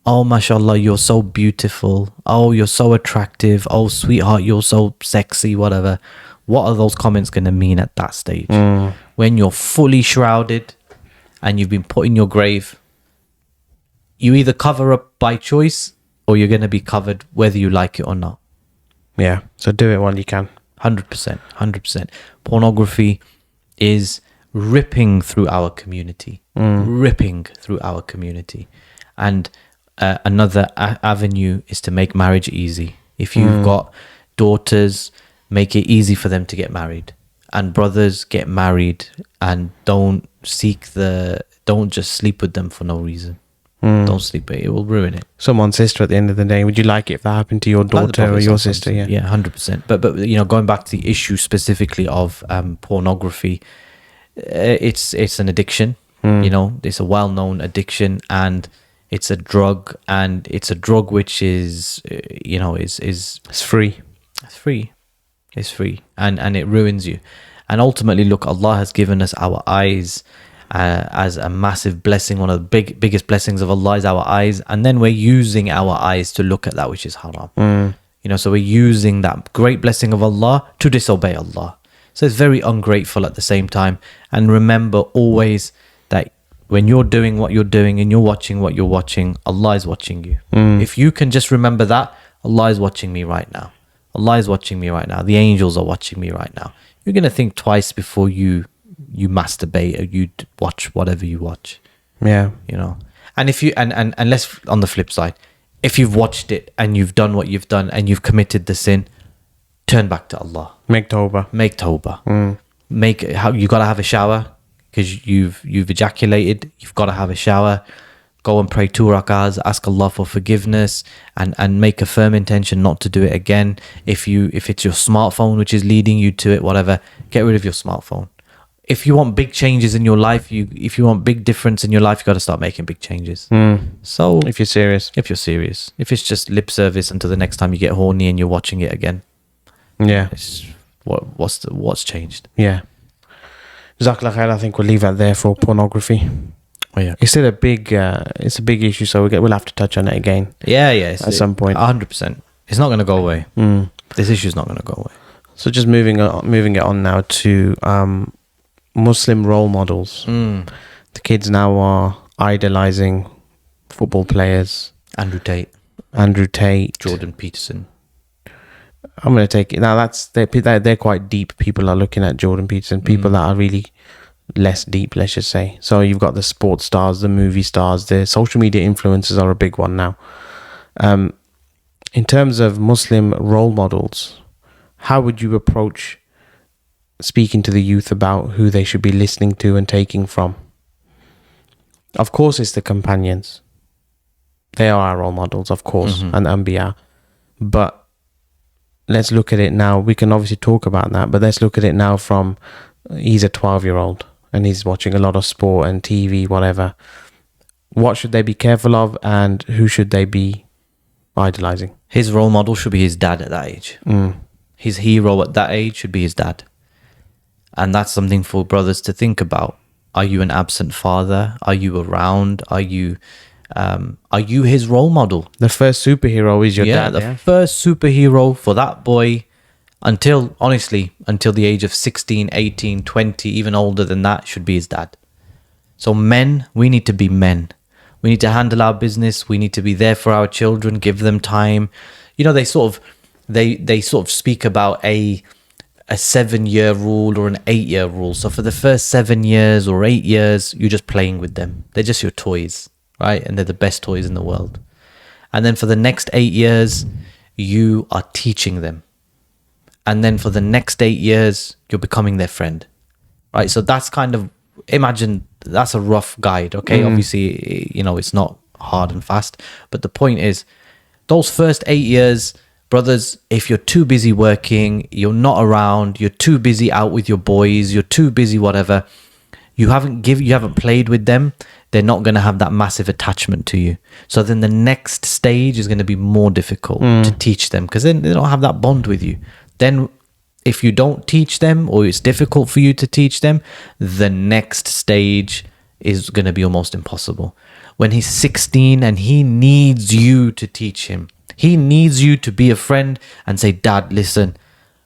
oh, mashallah, you're so beautiful, oh, you're so attractive, oh, sweetheart, you're so sexy, whatever. What are those comments going to mean at that stage? When you're fully shrouded and you've been put in your grave, you either cover up by choice or you're going to be covered whether you like it or not. Yeah, so do it while you can. 100%. Pornography is ripping through our community. Ripping through our community. And another avenue is to make marriage easy. If you've got daughters, make it easy for them to get married. And brothers, get married and don't just sleep with them for no reason. Don't sleep with it. It will ruin it. Someone's sister at the end of the day. Would you like it if that happened to your daughter or your sister? Yeah, 100%. But going back to the issue specifically of pornography, it's an addiction. It's a well-known addiction, and it's a drug, which is It's free. It's free, and it ruins you. And ultimately, look, Allah has given us our eyes as a massive blessing. One of the biggest blessings of Allah is our eyes, and then we're using our eyes to look at that which is haram. So we're using that great blessing of Allah to disobey Allah. So it's very ungrateful at the same time. And remember always that when you're doing what you're doing and you're watching what you're watching, Allah is watching you. If you can just remember that, Allah is watching me right now. Allah is watching me right now. The angels are watching me right now. You're going to think twice before you masturbate or you watch whatever you watch. Yeah. And if you and let's, on the flip side, if you've watched it and you've done what you've done and you've committed the sin, turn back to Allah. Make tawbah. You got to have a shower because you've ejaculated. You've got to have a shower. Go and pray 2 rak'ahs, ask Allah for forgiveness, and make a firm intention not to do it again. If it's your smartphone which is leading you to it, whatever, get rid of your smartphone. if you want big changes in your life, if you want big difference in your life, you got to start making big changes. So If you're serious. if it's just lip service until the next time you get horny and you're watching it again, Yeah. it's what's changed? Yeah. Jazakallah khair, I think we'll leave that there for pornography. Oh yeah, It's still a big issue, so we'll have to touch on it again. yeah. At some point. 100%. It's not going to go away. This issue is not going to go away. So just moving it on now to Muslim role models. The kids now are idolizing football players. Andrew Tate, Jordan Peterson. I'm going to take it now. They're quite deep. People are looking at Jordan Peterson. People that are really less deep, let's just say. So you've got the sports stars, the movie stars, the social media influencers are a big one now. In terms of Muslim role models, how would you approach speaking to the youth about who they should be listening to and taking from? Of course, it's the companions. They are our role models, of course, and Anbiya. But let's look at it now. We can obviously talk about that, but let's look at it now from, he's a 12-year-old and he's watching a lot of sport and TV, whatever. What should they be careful of, and who should they be idolizing? His role model should be his dad at that age. His hero at that age should be his dad. And that's something for brothers to think about. Are you an absent father? Are you around? Are you his role model? The first superhero is your dad. The first superhero for that boy until the age of 16, 18, 20, even older than that, should be his dad. So men, we need to be men. We need to handle our business. We need to be there for our children, give them time. You know, they sort of speak about a 7-year rule or an 8-year rule. So for the first 7 years or 8 years, you're just playing with them. They're just your toys, right? And they're the best toys in the world. And then for the next 8 years, you are teaching them. And then for the next 8 years, you're becoming their friend, right? So that's kind of, imagine that's a rough guide, okay? Obviously, you know, it's not hard and fast. But the point is, those first 8 years, brothers, if you're too busy working, you're not around, you're too busy out with your boys, you're too busy whatever, you haven't played with them, they're not going to have that massive attachment to you. So then the next stage is going to be more difficult to teach them, because then they don't have that bond with you. Then if you don't teach them, or it's difficult for you to teach them, the next stage is going to be almost impossible. When he's 16 and he needs you to teach him, he needs you to be a friend and say, Dad, listen,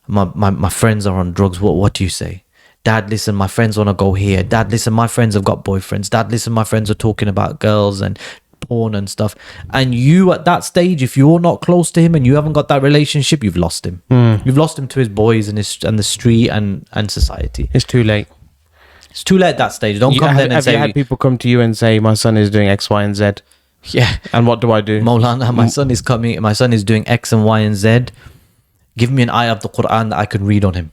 my friends are on drugs. What do you say? Dad, listen, my friends want to go here. Dad, listen, my friends have got boyfriends. Dad, listen, my friends are talking about girls and porn and stuff. And you at that stage, if you're not close to him and you haven't got that relationship, you've lost him. You've lost him to his boys and the street and society. It's too late. It's too late at that stage. Don't come then and say... Have you had people come to you and say, my son is doing X, Y, and Z? Yeah. And what do I do? Maulana, my son is doing X and Y and Z. Give me an ayah of the Quran that I can read on him.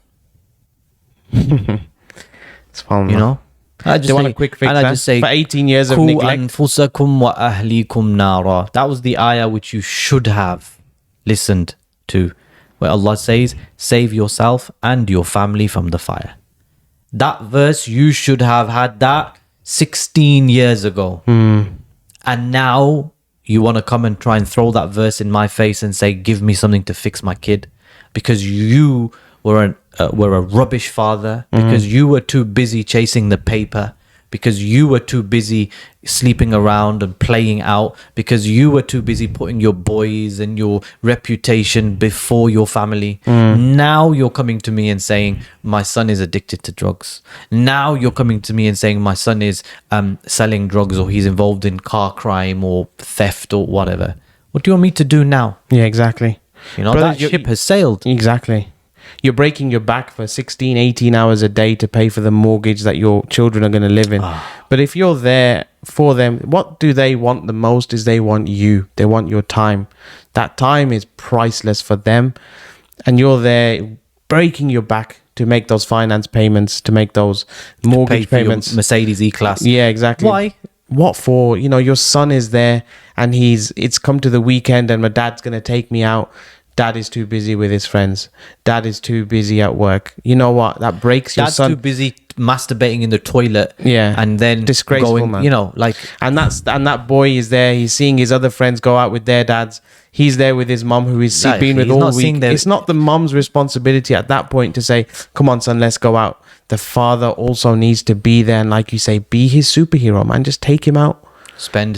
It's fun, you know? I just want a quick fix, and I just say, for 18 years of neglect. أنفسكم وأهليكم نارا. That was the ayah which you should have listened to, where Allah says, save yourself and your family from the fire. That verse, you should have had that 16 years ago. And now you want to come and try and throw that verse in my face and say, give me something to fix my kid, because you were a rubbish father, because you were too busy chasing the paper, because you were too busy sleeping around and playing out, because you were too busy putting your boys and your reputation before your family. Now you're coming to me and saying, my son is addicted to drugs. Now you're coming to me and saying, my son is selling drugs, or he's involved in car crime or theft or whatever. What do you want me to do now? Yeah, exactly. You know, that ship has sailed. Exactly. You're breaking your back for 16, 18 hours a day to pay for the mortgage that your children are going to live in. But if you're there for them, what do they want the most is they want you. They want your time. That time is priceless for them. And you're there breaking your back to make those finance payments, to make those mortgage payments. Mercedes E-Class. Yeah, exactly. Why? What for? You know, your son is there and it's come to the weekend and my dad's going to take me out. Dad is too busy with his friends. Dad is too busy at work. You know what? That breaks your son. Dad's too busy masturbating in the toilet, and then disgraceful, going, man. you know, like, and that boy is there. He's seeing his other friends go out with their dads. He's there with his mom, who he's been with all week. It's not the mom's responsibility at that point to say, "Come on, son, let's go out." The father also needs to be there, and like you say, be his superhero, man. Just take him out. Spend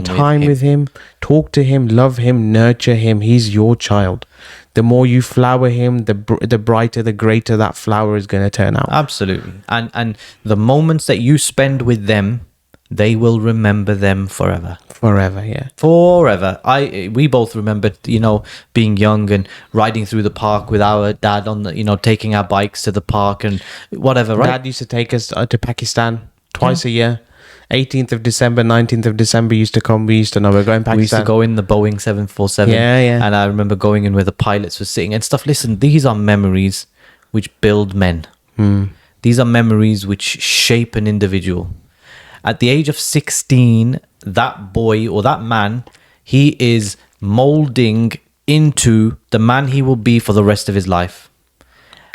time with him. Talk to him, love him, nurture him. He's your child. The more you flower him, the brighter, the greater that flower is going to turn out. Absolutely. And the moments that you spend with them, they will remember them forever. Forever, yeah. Forever. We both remember, you know, being young and riding through the park with our dad on the, you know, taking our bikes to the park and whatever, right? Dad used to take us to Pakistan twice a year. 18th of December, 19th of December used to come. We used to know we're going Pakistan. We used to go in the Boeing 747. Yeah. And I remember going in where the pilots were sitting and stuff. Listen, these are memories which build men. These are memories which shape an individual. At the age of 16, that boy or that man, he is molding into the man he will be for the rest of his life.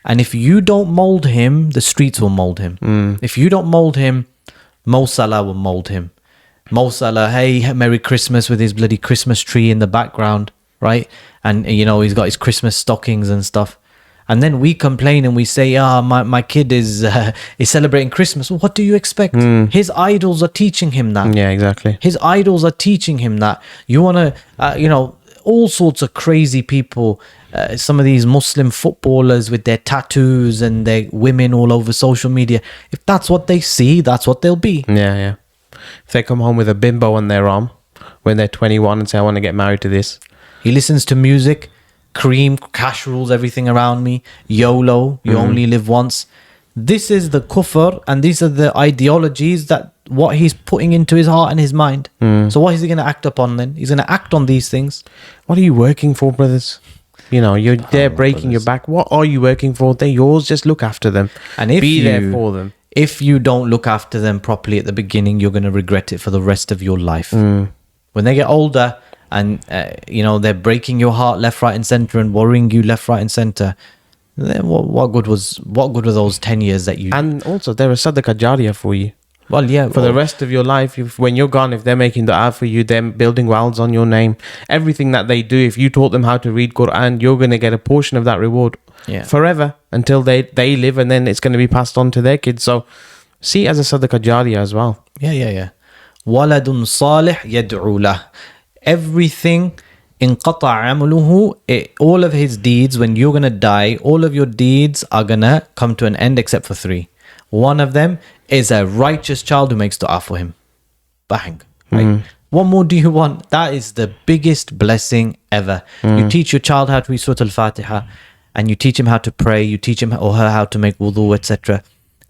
And if you don't mold him, the streets will mold him. If you don't mold him, Mo Salah will mold him. Mo Salah, hey, Merry Christmas, with his bloody Christmas tree in the background, right? And, you know, he's got his Christmas stockings and stuff. And then we complain and we say, my kid is celebrating Christmas. Well, what do you expect? His idols are teaching him that. Yeah, exactly. His idols are teaching him that. You want to, you know, all sorts of crazy people, some of these Muslim footballers with their tattoos and their women all over social media. If that's what they see, that's what they'll be. Yeah. If they come home with a bimbo on their arm when they're 21 and say, I want to get married to this. He listens to music, cream, cash rules everything around me, YOLO, you only live once. This is the kufr, and these are the ideologies that what he's putting into his heart and his mind. So what is he going to act upon then? He's going to act on these things. What are you working for, brothers? You know, you're there breaking your back. What are you working for? They're yours. Just look after them. And if be there for them. If you don't look after them properly at the beginning, you're going to regret it for the rest of your life. When they get older and, you know, they're breaking your heart left, right and center and worrying you left, right and center, then what good were those 10 years that you... And also, they're a sadaqah jariyah for you. Well, yeah. For the rest of your life, when you're gone, if they're making dua for you, they're building wells on your name. Everything that they do, if you taught them how to read Quran, you're going to get a portion of that reward forever until they live, and then it's going to be passed on to their kids. So see it as a sadaqah jariyah as well. Yeah. وَلَدٌ صَالِحٌ يَدْعُو لَهُ. Everything انقطع عمله, all of his deeds, when you're going to die, all of your deeds are going to come to an end except for 3. One of them is a righteous child who makes dua for him. Bang. Right? What more do you want? That is the biggest blessing ever. You teach your child how to read Surah Al-Fatiha, and you teach him how to pray, you teach him or her how to make wudu, etc.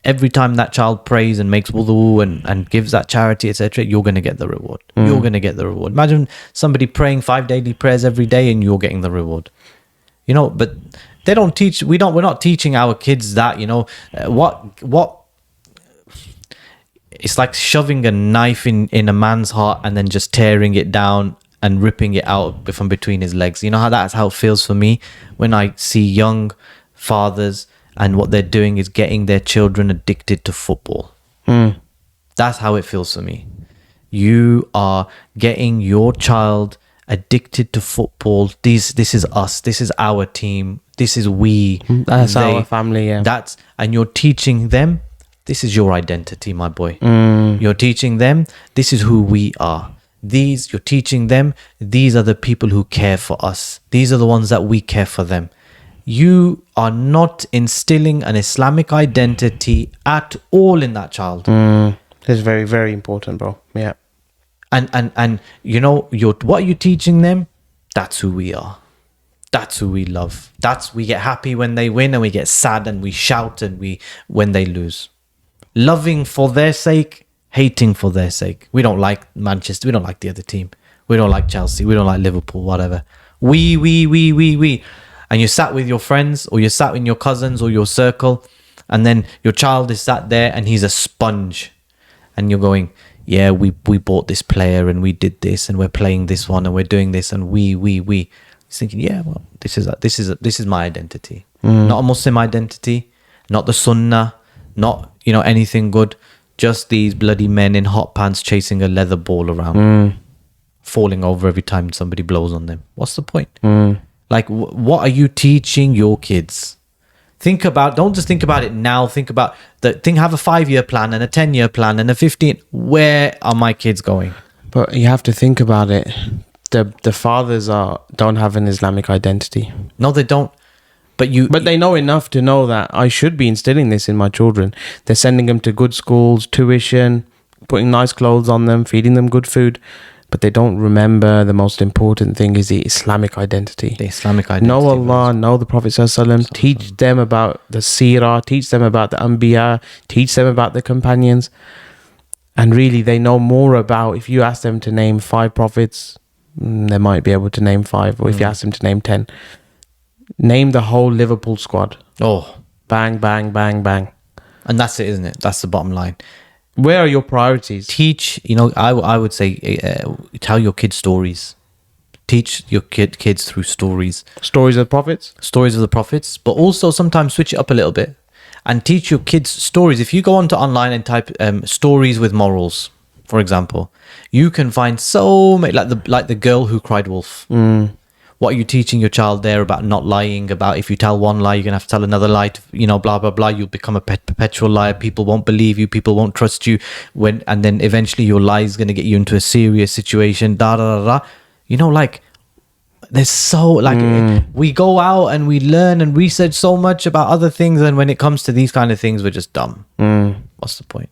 Every time that child prays and makes wudu and gives that charity, etc., you're going to get the reward. You're going to get the reward. Imagine somebody praying 5 daily prayers every day and you're getting the reward. You know, but they don't teach, we're not teaching our kids that, you know, what it's like shoving a knife in a man's heart and then just tearing it down and ripping it out from between his legs. You know that's how it feels for me when I see young fathers and what they're doing is getting their children addicted to football. That's how it feels for me. You are getting your child addicted to football. This is us. This is our team. This is we. That's our family, yeah. And you're teaching them, this is your identity, my boy. You're teaching them, this is who we are. You're teaching them, these are the people who care for us. These are the ones that we care for them. You are not instilling an Islamic identity at all in that child. It's very, very important, bro. Yeah. And you know, what you're teaching them, that's who we are. That's who we love. We get happy when they win and we get sad and we shout when they lose. Loving for their sake, hating for their sake. We don't like Manchester. We don't like the other team. We don't like Chelsea. We don't like Liverpool, whatever. We. And you're sat with your friends or you're sat in your cousins or your circle, and then your child is sat there and he's a sponge. And you're going, yeah, we bought this player and we did this and we're playing this one and we're doing this and we. He's thinking, yeah, well, this is my identity. Not a Muslim identity, not the Sunnah, not, you know, anything good. Just these bloody men in hot pants chasing a leather ball around, falling over every time somebody blows on them. What's the point? Like, what are you teaching your kids? Don't just think about it now. Think about have a 5-year plan and a 10-year plan and a 15. Where are my kids going? But you have to think about it. The fathers don't have an Islamic identity. No, they don't. But they know enough to know that I should be instilling this in my children. They're sending them to good schools, tuition, putting nice clothes on them, feeding them good food. But they don't remember the most important thing is the Islamic identity. The Islamic identity. Know Allah, know the Prophet ﷺ, teach them about the seerah, teach them about the anbiya, teach them about the companions. And really, they know more about, if you ask them to name 5 prophets, they might be able to name 5. Or if you ask them to name 10, name the whole Liverpool squad. Oh. Bang, bang, bang, bang. And that's it, isn't it? That's the bottom line. Where are your priorities? Teach, you know, I would say, tell your kids stories. Teach your kids through stories. Stories of the prophets? Stories of the prophets. But also sometimes switch it up a little bit and teach your kids stories. If you go onto online and type stories with morals, for example, you can find so many, like the girl who cried wolf. What are you teaching your child there about not lying, about if you tell one lie, you're going to have to tell another lie, you know, blah, blah, blah. You'll become a perpetual liar. People won't believe you. People won't trust you. And then eventually your lie is going to get you into a serious situation, da, da, da, da. You know, like, there's so, like, we go out and we learn and research so much about other things. And when it comes to these kind of things, we're just dumb. What's the point?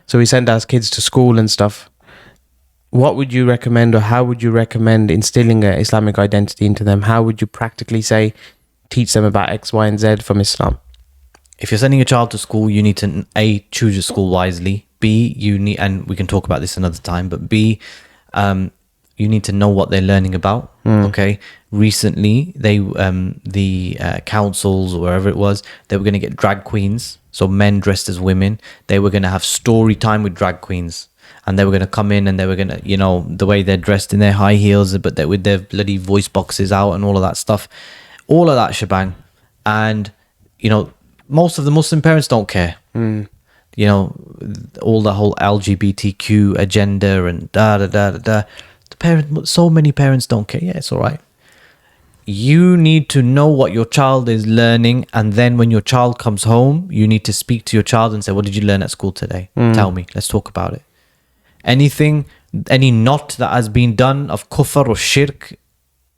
So we send our kids to school and stuff. What would you recommend, or how would you recommend instilling an Islamic identity into them? How would you practically say, teach them about X, Y, and Z from Islam? If you're sending a child to school, you need to A, choose your school wisely. B, you need, and we can talk about this another time, but B, you need to know what they're learning about. Okay. Recently, the councils or wherever it was, they were going to get drag queens. So men dressed as women. They were going to have story time with drag queens. And they were going to come in and they were going to, you know, the way they're dressed in their high heels, but they're with their bloody voice boxes out and all of that stuff. All of that shebang. And, you know, most of the Muslim parents don't care. You know, all the whole LGBTQ agenda and da-da-da-da-da. So many parents don't care. Yeah, it's all right. You need to know what your child is learning. And then when your child comes home, you need to speak to your child and say, what did you learn at school today? Tell me. Let's talk about it. Any knot that has been done of kufr or shirk,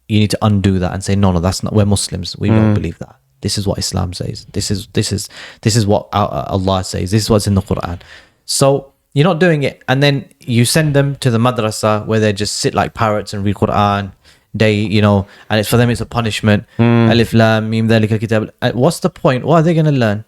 you need to undo that and say, no, that's not, we're Muslims. We don't believe that. This is what Islam says. This is what Allah says. This is what's in the Quran. So you're not doing it. And then you send them to the madrasa where they just sit like parrots and read Quran. You know, and it's for them, it's a punishment. Alif Lam Mim Dhalika Kitab. What's the point? What are they going to learn?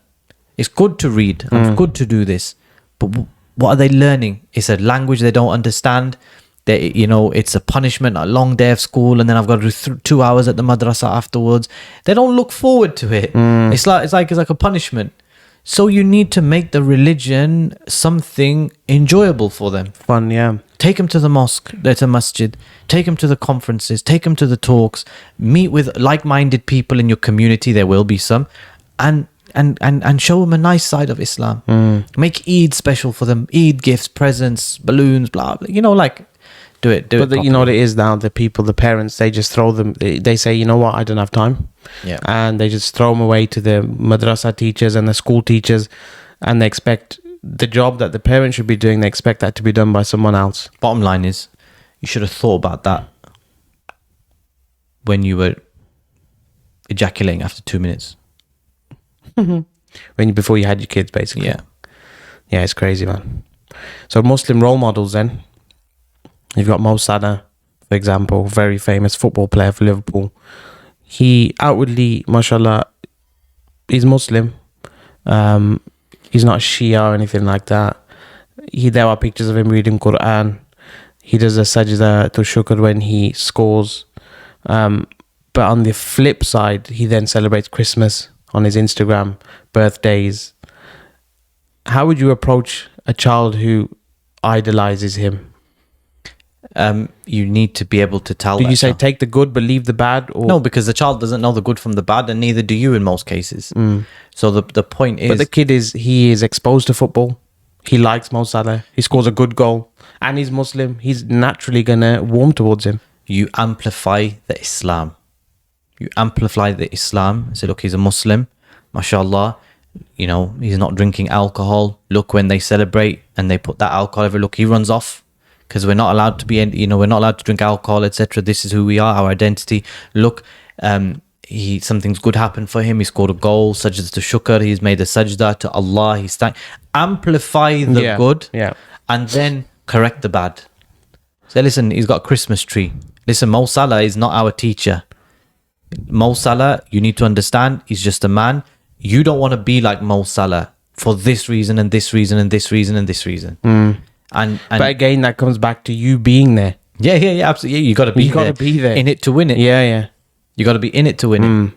It's good to read and it's good to do this. But what are they learning? It's a language they don't understand. You know, it's a punishment, a long day of school, and then I've got to do 2 hours at the madrasa afterwards. They don't look forward to it. It's like a punishment. So you need to make the religion something enjoyable for them. Fun, yeah. Take them to the mosque, to masjid. Take them to the conferences. Take them to the talks. Meet with like-minded people in your community. There will be some, and show them a nice side of Islam. Make Eid special for them. Eid gifts, presents, balloons, blah, blah. You know, like, do it. But you know what it is now? The parents, they just throw them. They say, you know what? I don't have time. Yeah. And they just throw them away to the madrasa teachers and the school teachers, and they expect the job that the parents should be doing. They expect that to be done by someone else. Bottom line is, you should have thought about that when you were ejaculating after 2 minutes. Before you had your kids, basically. Yeah, it's crazy, man. So Muslim role models then. You've got Mo Salah, for example, very famous football player for Liverpool. He outwardly, mashallah, he's Muslim. He's not Shia or anything like that. There are pictures of him reading Quran. He does a sajda to shukr when he scores. But on the flip side, he then celebrates Christmas on his Instagram, birthdays. How would you approach a child who idolizes him? You need to be able to tell. Did that you say child. take the good but leave the bad? Or No, because the child doesn't know the good from the bad, and neither do you in most cases. So the point is, But the kid is exposed to football. He likes Mo Salah. He scores a good goal, and he's Muslim. He's naturally gonna warm towards him. you amplify the Islam. You amplify the Islam. Say, look, he's a Muslim, mashallah. You know, he's not drinking alcohol. Look, when they celebrate and they put that alcohol over, look, he runs off because we're not allowed to be, you know, we're not allowed to drink alcohol, etc. This is who we are, our identity. Look, something's good happened for him. He scored a goal, sajda to shukr. He's made a sajda to Allah. He's amplify the good, and then correct the bad. Say, listen, he's got a Christmas tree. Listen, Mo Salah is not our teacher. Mo Salah, you need to understand, he's just a man. You don't want to be like Mo Salah for this reason and this reason and this reason and this reason. And But again, that comes back to you being there. yeah, absolutely. You got to be You gotta be there. in it to win it. Yeah. You got to be in it to win it.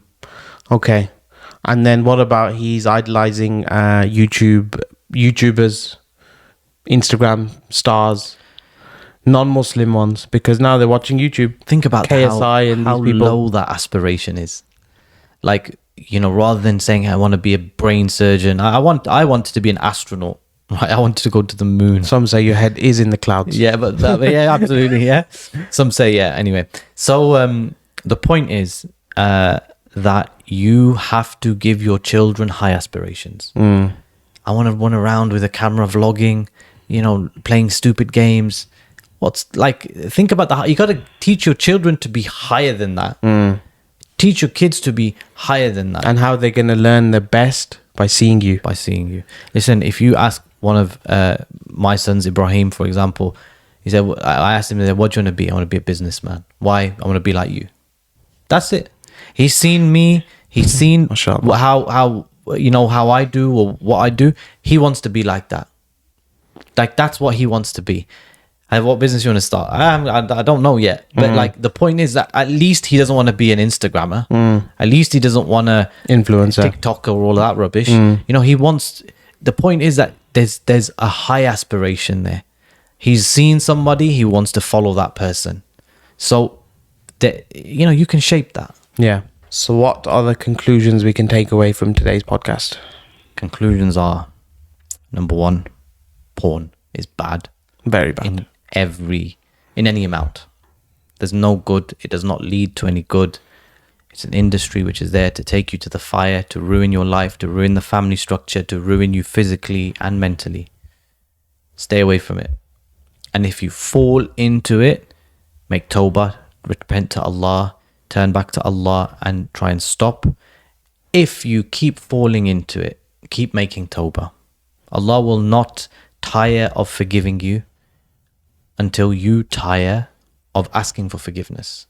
Okay. And then what about he's idolizing YouTubers, Instagram stars, non-Muslim ones, because now they're watching YouTube. Think about KSI and how these people. low that aspiration is. Like, you know, rather than saying I want to be a brain surgeon, I wanted to be an astronaut. Right? I wanted to go to the moon. Some say your head is in the clouds. Yeah, but yeah, absolutely, yeah. Some say yeah. Anyway, so the point is that you have to give your children high aspirations. I want to run around with a camera vlogging, you know, playing stupid games. Think about that. You got to teach your children to be higher than that. Teach your kids to be higher than that. And how they're going to learn the best by seeing you. By seeing you. Listen, if you ask one of my sons, Ibrahim, for example, he said, I asked him, what do you want to be? I want to be a businessman. Why? I want to be like you. That's it. He's seen me. He's seen how you know, how I do or what I do. He wants to be like that. Like, that's what he wants to be. What business you want to start? I don't know yet. But like, the point is that at least he doesn't want to be an Instagrammer. At least he doesn't want to influencer, TikTok or all that rubbish. You know, he wants. The point is that there's a high aspiration there. He's seen somebody, he wants to follow that person. So, you know, you can shape that. Yeah. So what are the conclusions we can take away from today's podcast? Conclusions are, number one, porn is bad. Very bad. In any amount. There's no good. It does not lead to any good. It's an industry which is there to take you to the fire, to ruin your life, to ruin the family structure, to ruin you physically and mentally. Stay away from it. And if you fall into it, make tawbah, repent to Allah, turn back to Allah and try and stop. If you keep falling into it, keep making tawbah. Allah will not tire of forgiving you until you tire of asking for forgiveness.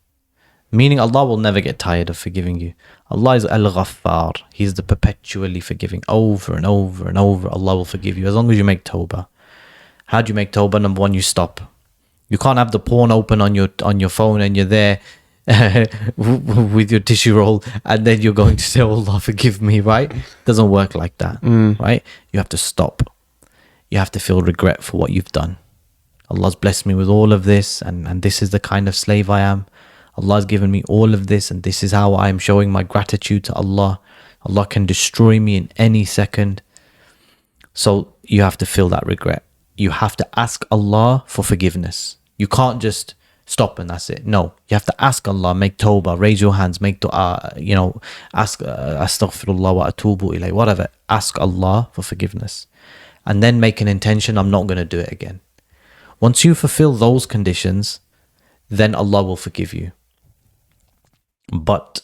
Meaning Allah will never get tired of forgiving you. Allah is Al-Ghaffar. He's the perpetually forgiving. Over and over and over, Allah will forgive you as long as you make tawbah. How do you make tawbah? Number one, you stop. You can't have the porn open on your phone and you're there with your tissue roll and then you're going to say, oh, Allah, forgive me, right? Doesn't work like that, right? You have to stop. You have to feel regret for what you've done. Allah's blessed me with all of this and this is the kind of slave I am. Allah's given me all of this and this is how I am showing my gratitude to Allah. Allah can destroy me in any second. So you have to feel that regret. You have to ask Allah for forgiveness. You can't just stop and that's it. No, you have to ask Allah, make tawbah, raise your hands, make dua, you know, ask astaghfirullah wa atubu ilayh, whatever. Ask Allah for forgiveness. And then make an intention, I'm not going to do it again. Once you fulfill those conditions, then Allah will forgive you. But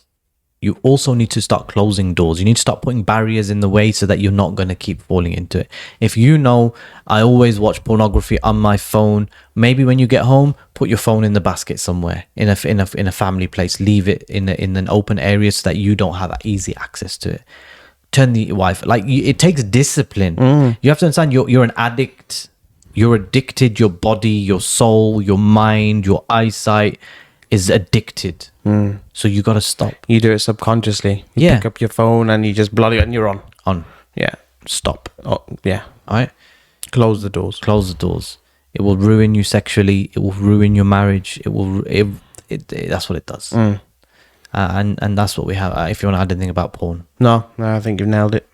you also need to start closing doors. You need to start putting barriers in the way so that you're not going to keep falling into it. If you know, I always watch pornography on my phone, maybe when you get home, put your phone in the basket somewhere, in a family place. Leave it in an open area so that you don't have easy access to it. Turn the Wi-Fi. It takes discipline. You have to understand you're an addict. You're addicted. Your body, your soul, your mind, your eyesight is addicted. So you got to stop. You do it subconsciously. You pick up your phone and you just bloody and you're on. On. Yeah. Stop. Oh, yeah. All right. Close the doors. Close the doors. It will ruin you sexually. It will ruin your marriage. That's what it does. And that's what we have. If you want to add anything about porn. No, I think you've nailed it.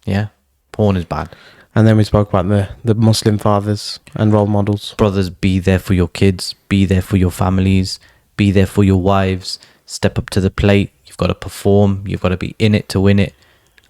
Yeah. Porn is bad. And then we spoke about the Muslim fathers and role models. Brothers, be there for your kids. Be there for your families. Be there for your wives. Step up to the plate. You've got to perform. You've got to be in it to win it.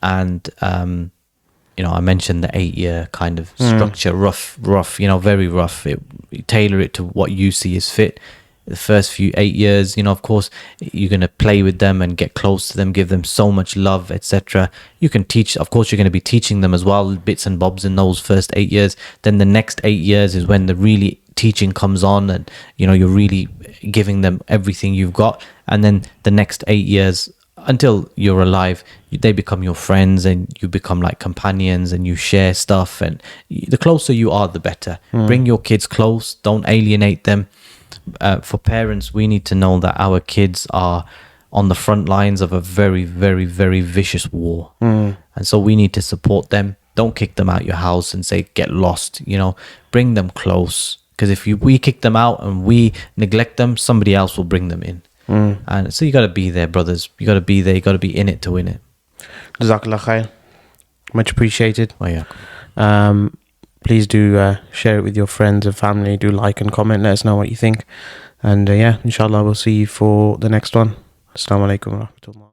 And, I mentioned the 8-year kind of structure, rough, very rough. You tailor it to what you see as fit. The first 8 years, of course, you're going to play with them and get close to them, give them so much love, etc. You can teach, of course, you're going to be teaching them as well, bits and bobs in those first 8 years. Then the next 8 years is when the really teaching comes on, and, you're really giving them everything you've got. And then the next 8 years, until you're alive, they become your friends, and you become like companions, and you share stuff. And the closer you are, the better. Bring your kids close. Don't alienate them. For parents, we need to know that our kids are on the front lines of a very, very, very vicious war. And so we need to support them. Don't kick them out your house and say, get lost. Bring them close. Because if we kick them out and we neglect them, somebody else will bring them in. And so you got to be there, brothers. You got to be there. You got to be in it to win it. Jazakallah khair. Much appreciated. Oh, yeah. Please do share it with your friends and family. Do like and comment. Let us know what you think. And inshallah, we'll see you for the next one. Assalamu alaikum wa rahmatullah.